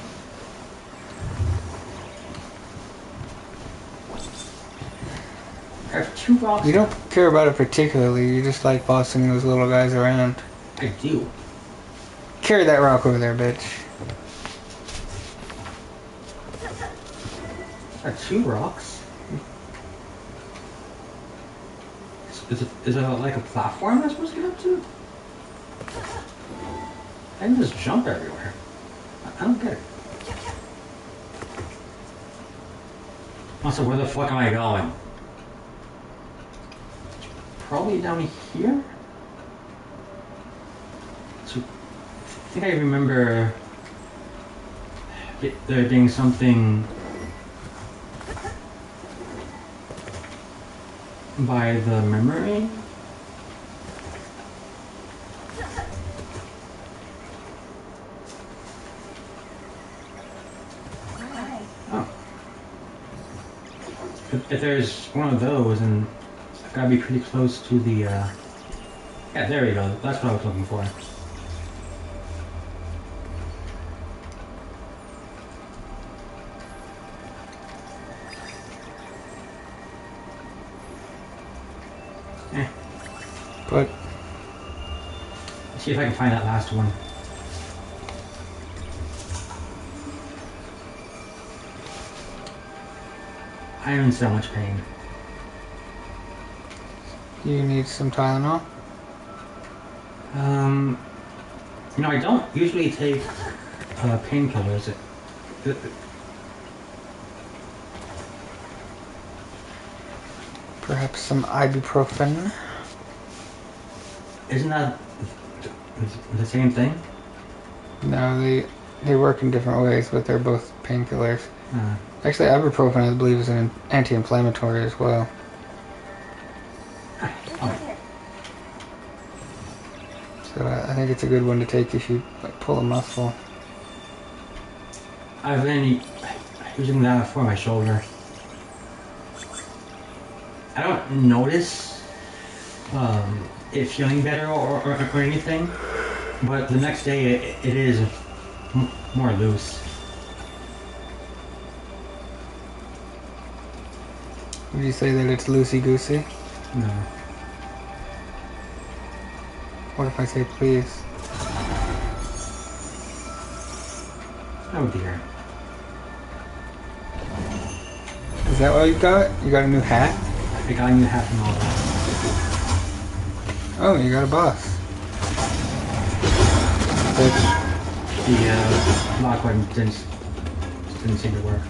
I have 2 rocks. You don't care about it particularly, you just like bossing those little guys around. I do. Carry that rock over there, bitch. I have 2 rocks. Is it like a platform I'm supposed to get up to? I can just jump everywhere. I don't get it. Also, where the fuck am I going? Probably down here? So, I think I remember there being something by the memory. Oh. If there's one of those, and I've got to be pretty close to the, yeah, there we go. That's what I was looking for. But Let's see if I can find that last one. I am in so much pain. you need some Tylenol. You know, I don't usually take painkillers. Perhaps some ibuprofen. Isn't that the same thing? No, they work in different ways, but they're both painkillers. Uh, Actually, ibuprofen, I believe, is an anti-inflammatory as well. oh, So I think it's a good one to take if you like, pull a muscle. I've been using that for my shoulder. I don't notice it feeling better or anything, but the next day it is more loose. Would you say that it's loosey-goosey? No. What if I say please? Oh dear. Is that what you got? You got a new hat? I got a new hat and all that. Oh, you got a boss. Bitch. The lock button didn't seem to work.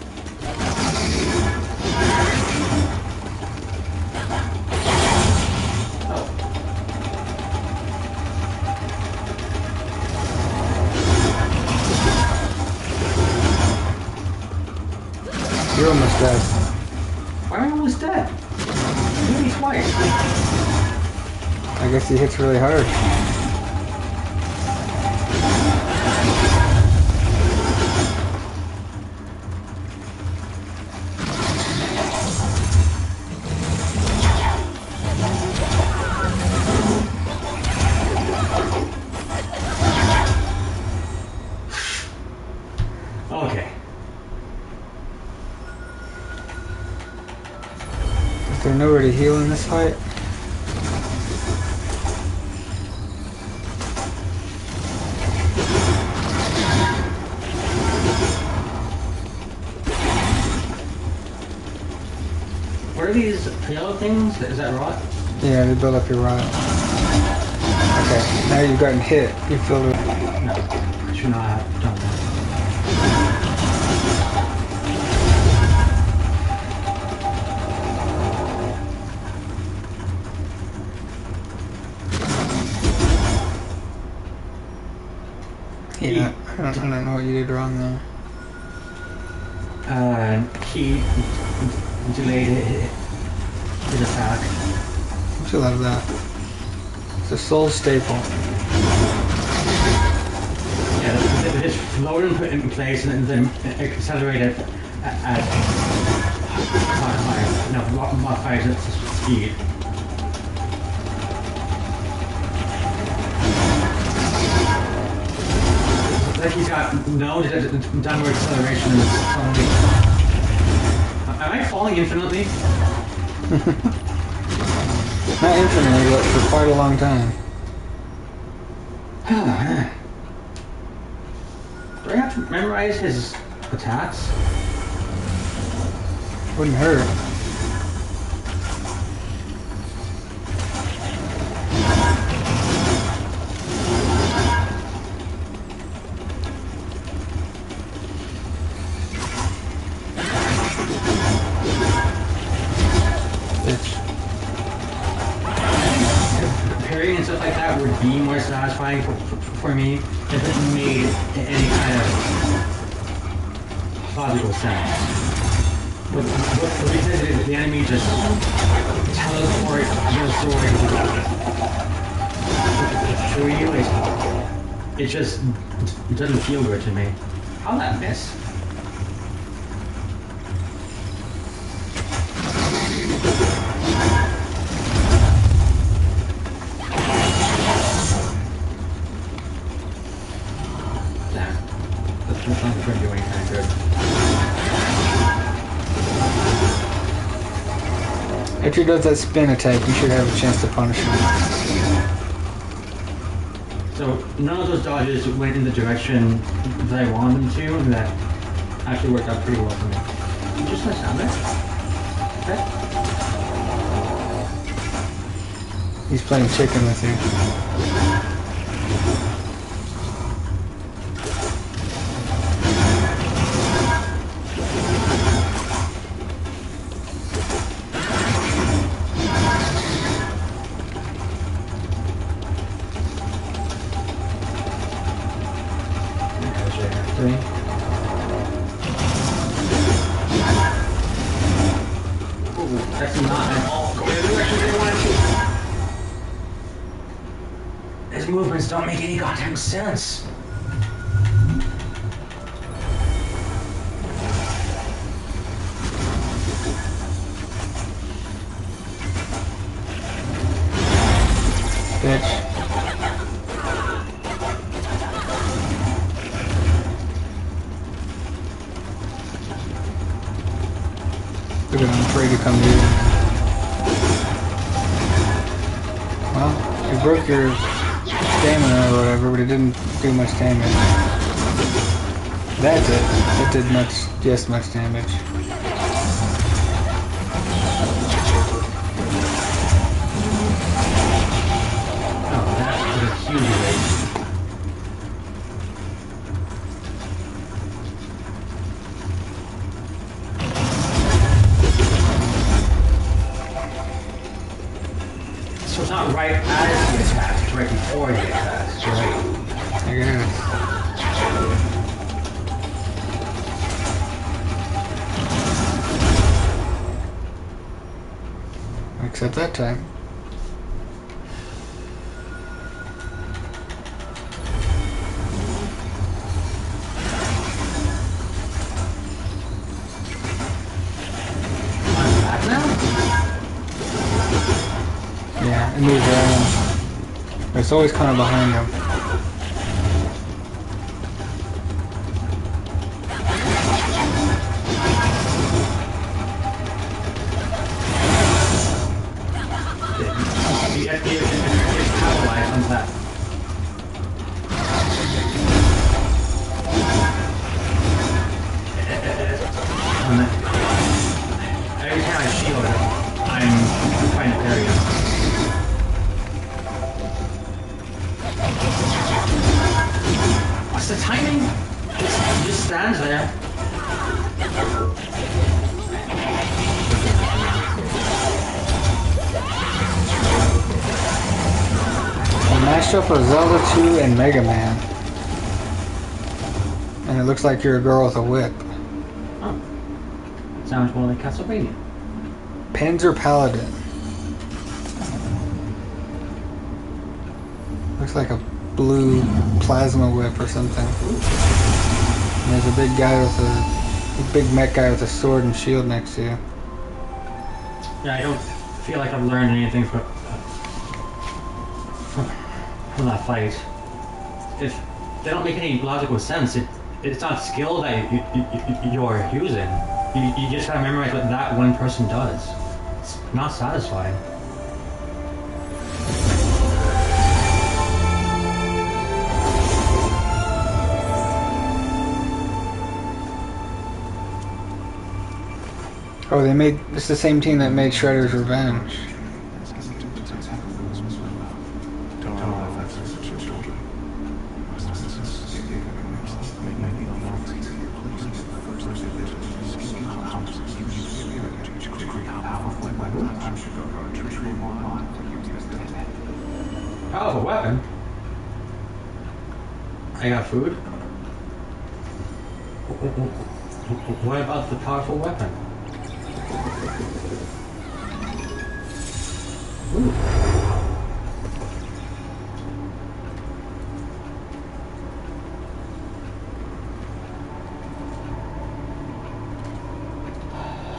You're almost dead. Why am I almost dead? Maybe twice. I guess he hits really hard. Okay. Is there nowhere to heal in this fight? What are these yellow things? Is that rot? Yeah, they build up your rot. Okay, now you've gotten hit. You filled it. No, I should not have done that. on there. He delayed his attack. Don't you love that? It's a soul staple. Yeah, it's floated and put in place and then accelerated at modified speed. Like he's got no downward acceleration and suddenly. Am I falling infinitely? Not infinitely, but for quite a long time. Do I have to memorize his attacks? Wouldn't hurt. Parrying and stuff like that would be more satisfying for me if it made any kind of logical sense. But because the enemy just teleport your sword through you, it just doesn't feel good to me. How'd that miss? That's not going to do anything good. After he does that spin attack, you should have a chance to punish him. So none of those dodges went in the direction that I wanted them to, and that actually worked out pretty well for me. You just missed down there. Okay. He's playing chicken with you. That's not at all going in the direction they wanted to. His movements don't make any goddamn sense. Bitch. Look at him, afraid to come to you. Well, you broke your stamina or whatever, but it didn't do much damage. That's it. It did just much damage. Oh, that was a huge waste. So it's not right as he attacks, it's right before he attacks, right? I guess. Except that time. I'm back now? Yeah, it moves around. But it's always kind of behind him. The FD is capitalized on that. Every time I shield it, I'm trying to parry it. What's the timing? It just stands there. A mashup of Zelda 2 and Mega Man. And it looks like you're a girl with a whip. Oh. Sounds more like Castlevania. Panzer Paladin. Looks like a blue plasma whip or something. And there's a big guy with a big mech guy with a sword and shield next to you. Yeah, I don't feel like I've learned anything from that fight. If they don't make any logical sense, it's not skill that you're using. You just gotta memorize what that one person does. It's not satisfying. Oh, it's the same team that made Shredder's Revenge. Powerful weapon? I got food? What about the powerful weapon? Ooh.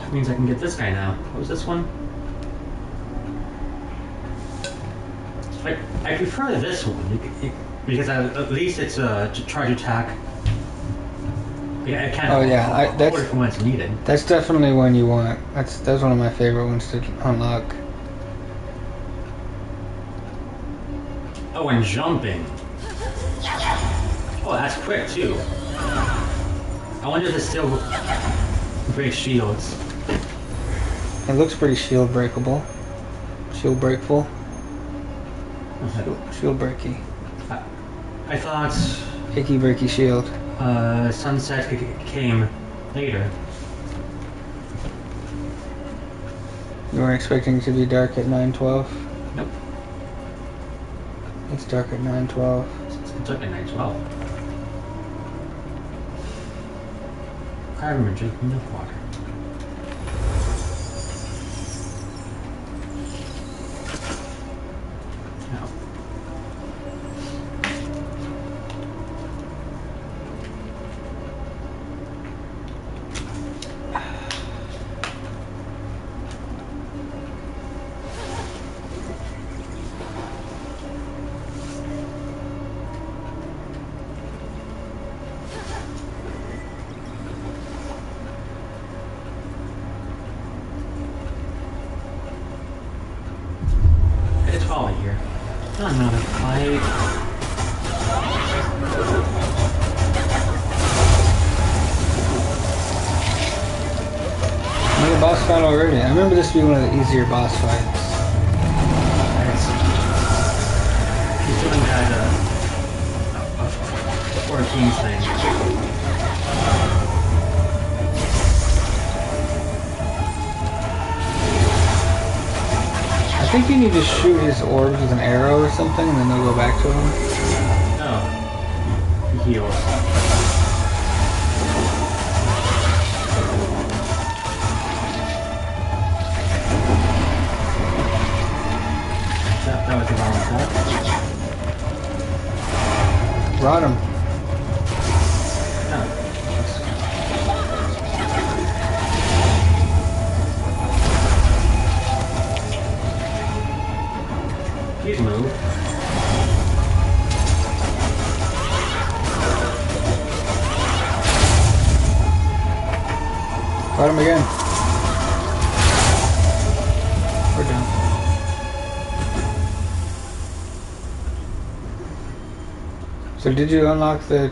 That means I can get this guy now. What was this one? I prefer this one because at least it's a charge attack. Yeah, I can't. Oh yeah, that's when it's needed. That's definitely one you want. That's one of my favorite ones to unlock. Oh, and jumping. Oh, that's quick too. I wonder if it still breaks shields. It looks pretty shield breakable. Shield breakable. Shield breaky. I thought Icky breaky shield. sunset came later. You weren't expecting it to be dark at 9:12? Nope. It's dark at 9:12. It's dark at 9:12. I remember drinking milk water. No. It's falling here. Not another fight. Another boss fight already. I remember this being one of the easier boss fights. He's doing that 14 thing. I think you need to shoot his orbs with an arrow or something, and then they'll go back to him. Oh. He heals. That was the wrong shot. Rod him. No. Please move. Rod him again. We're done. So did you unlock the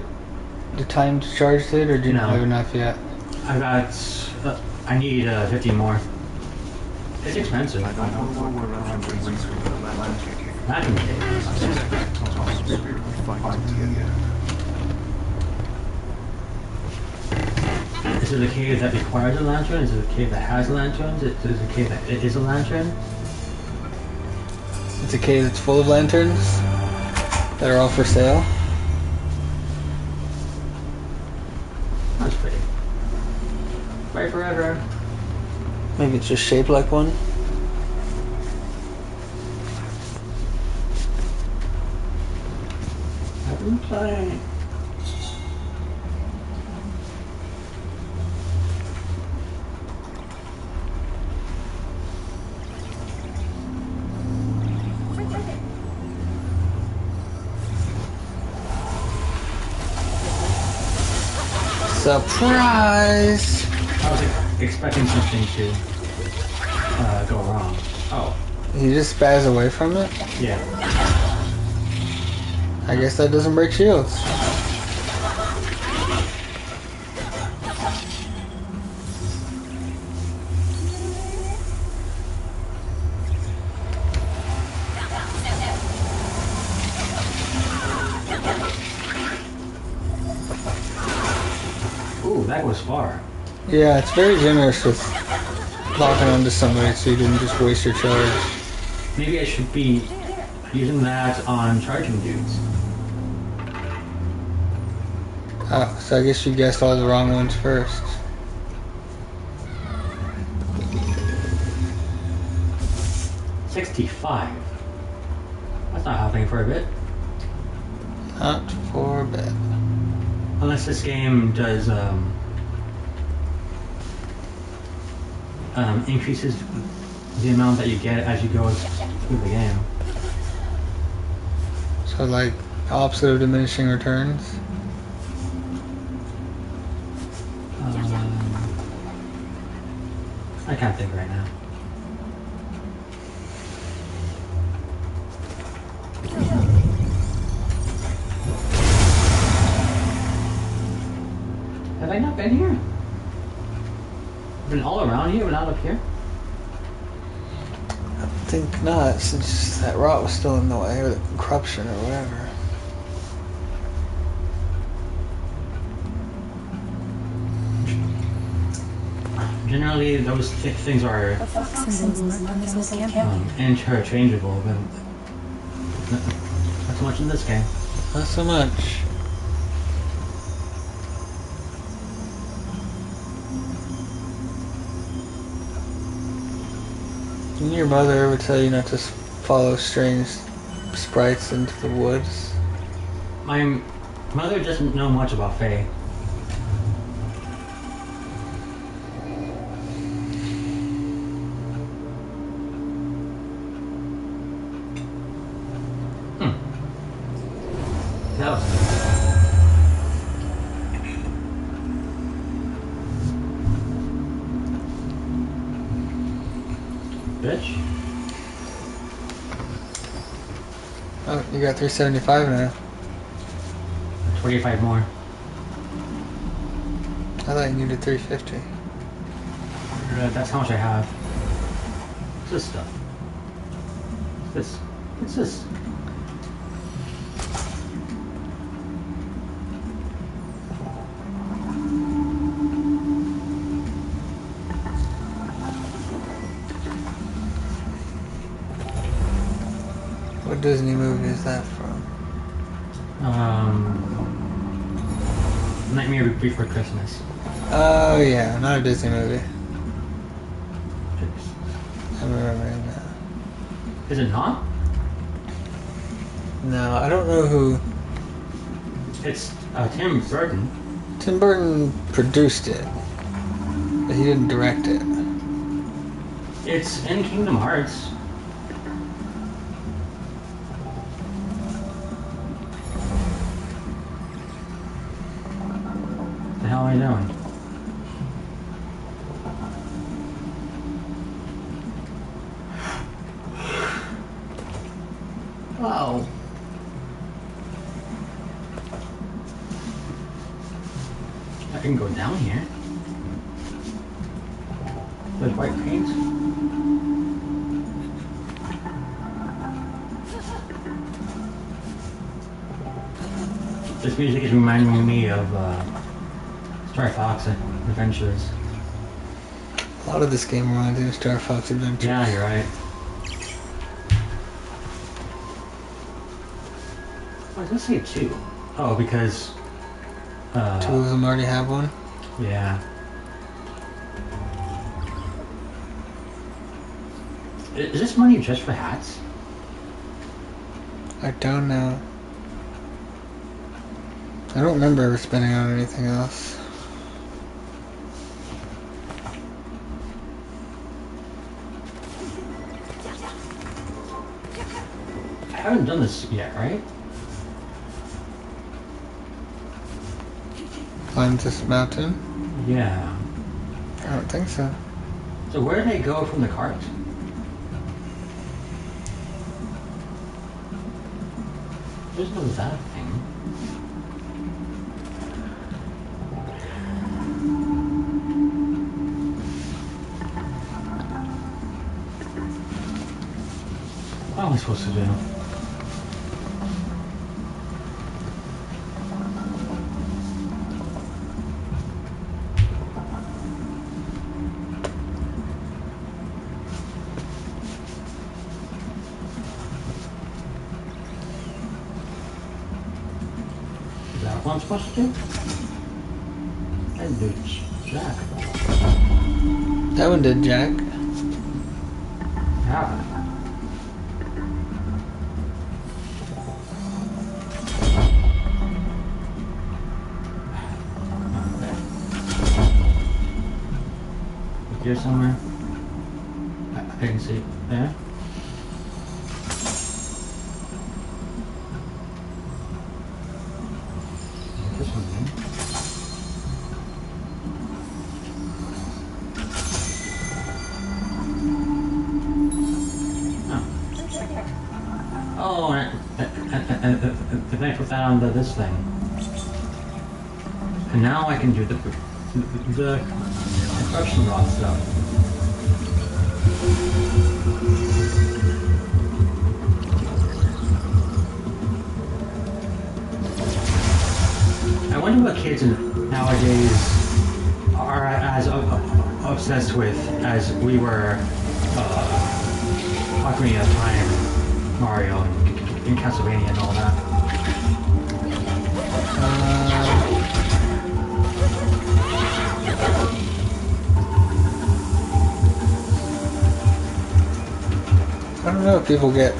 time to charge it, or do you No. not have enough yet? I got. I need 50 more. It's expensive. Lantern cave. Is it a cave that requires a lantern? Is it a cave that has lanterns? Is it a cave that it is a lantern? It's a cave that's full of lanterns that are all for sale. forever. Maybe it's just shaped like one. I've been playing. Surprise! I was expecting something to go wrong. Oh, You just spaz away from it? yeah. I guess that doesn't break shields. Ooh, that was far. Yeah, it's very generous with locking onto somebody so you didn't just waste your charge. Maybe I should be using that on charging dudes. Oh, so I guess you guessed all the wrong ones first. $65. That's not happening for a bit. Not for a bit. Unless this game does increases the amount that you get as you go through the game. So like opposite of diminishing returns. I can't think right now. Have I not been here? I've been all around here, but not up here? I think not, since that rot was still in the way, or the corruption or whatever. Generally, those things are interchangeable, but not so much in this game. Not so much. Didn't your mother ever tell you not to follow strange sprites into the woods? My mother doesn't know much about Fae. That was bitch. Oh, you got 375 now. 25 more. I thought you needed 350. That's how much I have. What's this stuff? What's this? What's this? What Disney movie is that from? Nightmare Before Christmas. Oh yeah, not a Disney movie. I'm remembering that. Is it not? No, I don't know who. It's Tim Burton. Tim Burton produced it, but he didn't direct it. It's in Kingdom Hearts. What the hell am I doing? Wow. I can go down here. There's white paint. This music is reminding me of Star Fox Adventures. A lot of this game reminds me of Star Fox Adventure. Yeah, you're right. Why does it say 2? Oh, because... Two of them already have one. yeah. Is this money just for hats? I don't know. I don't remember ever spending on anything else. I haven't done this yet, right? Climb this mountain? Yeah. I don't think so. So where do they go from the cart? There's no that thing. What am I supposed to do? Is that what I'm supposed to do? I didn't do Jack. That one did, Jack. Yeah. Here somewhere. I can see it there. This one then. Oh. Oh, and then I put that on this thing. And now I can do the construction rod stuff. I wonder what kids nowadays are as obsessed with as we were Ocarina of Time, Mario, and Castlevania and all that. I don't know if people get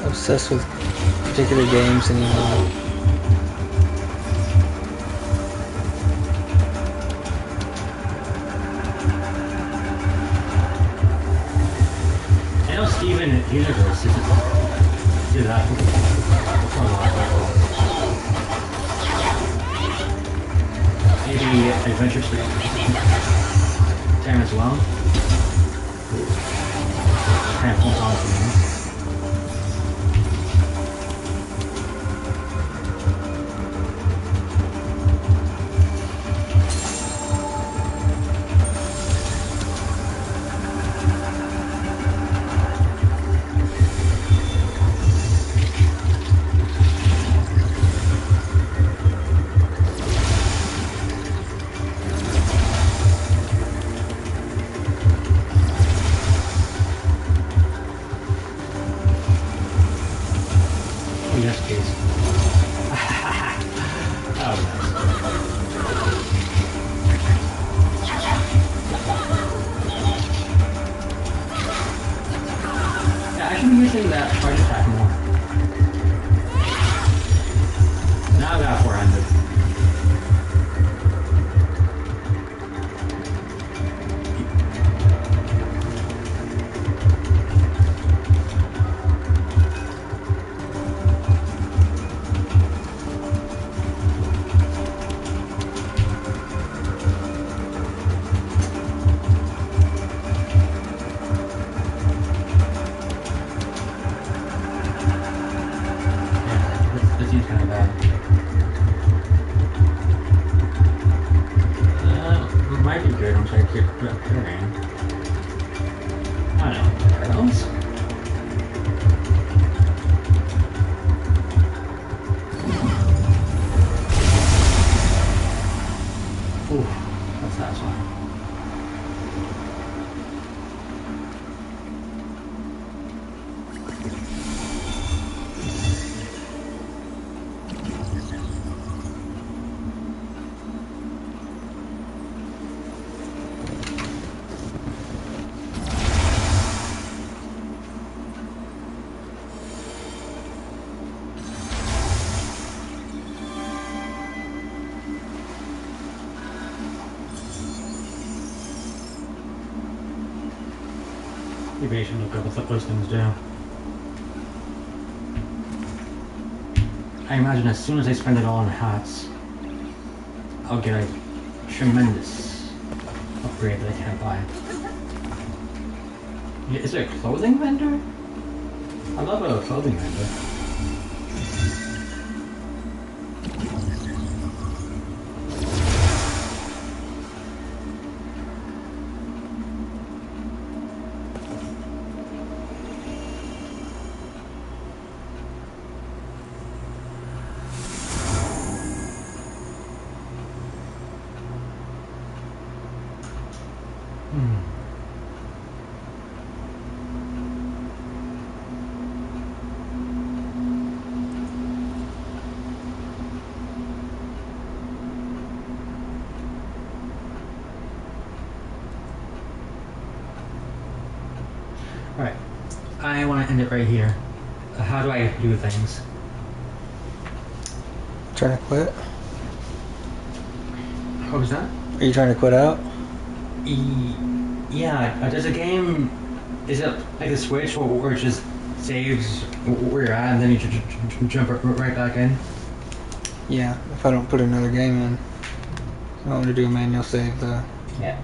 obsessed with particular games anymore. I know Steven Universe did that for a while. Maybe Adventure Time as well. Kind of holds on to me. Yes, please. Oh, yeah, I should be using that charge attack more. Now I got 400. This seems kind of bad. Might be good once I keep clearing. I don't know. Arrows? Ooh, that's satisfying. Evasion, look up what those things do. I imagine as soon as I spend it all on hats, I'll get a tremendous upgrade that I can't buy. Yeah, is there a clothing vendor? I love a clothing vendor. Alright, I want to end it right here. How do I do things? Trying to quit? What was that? Are you trying to quit out? Yeah, does a game, is it like a Switch where it just saves where you're at and then you jump right back in? Yeah, if I don't put another game in. I want to do a manual save though. Yeah.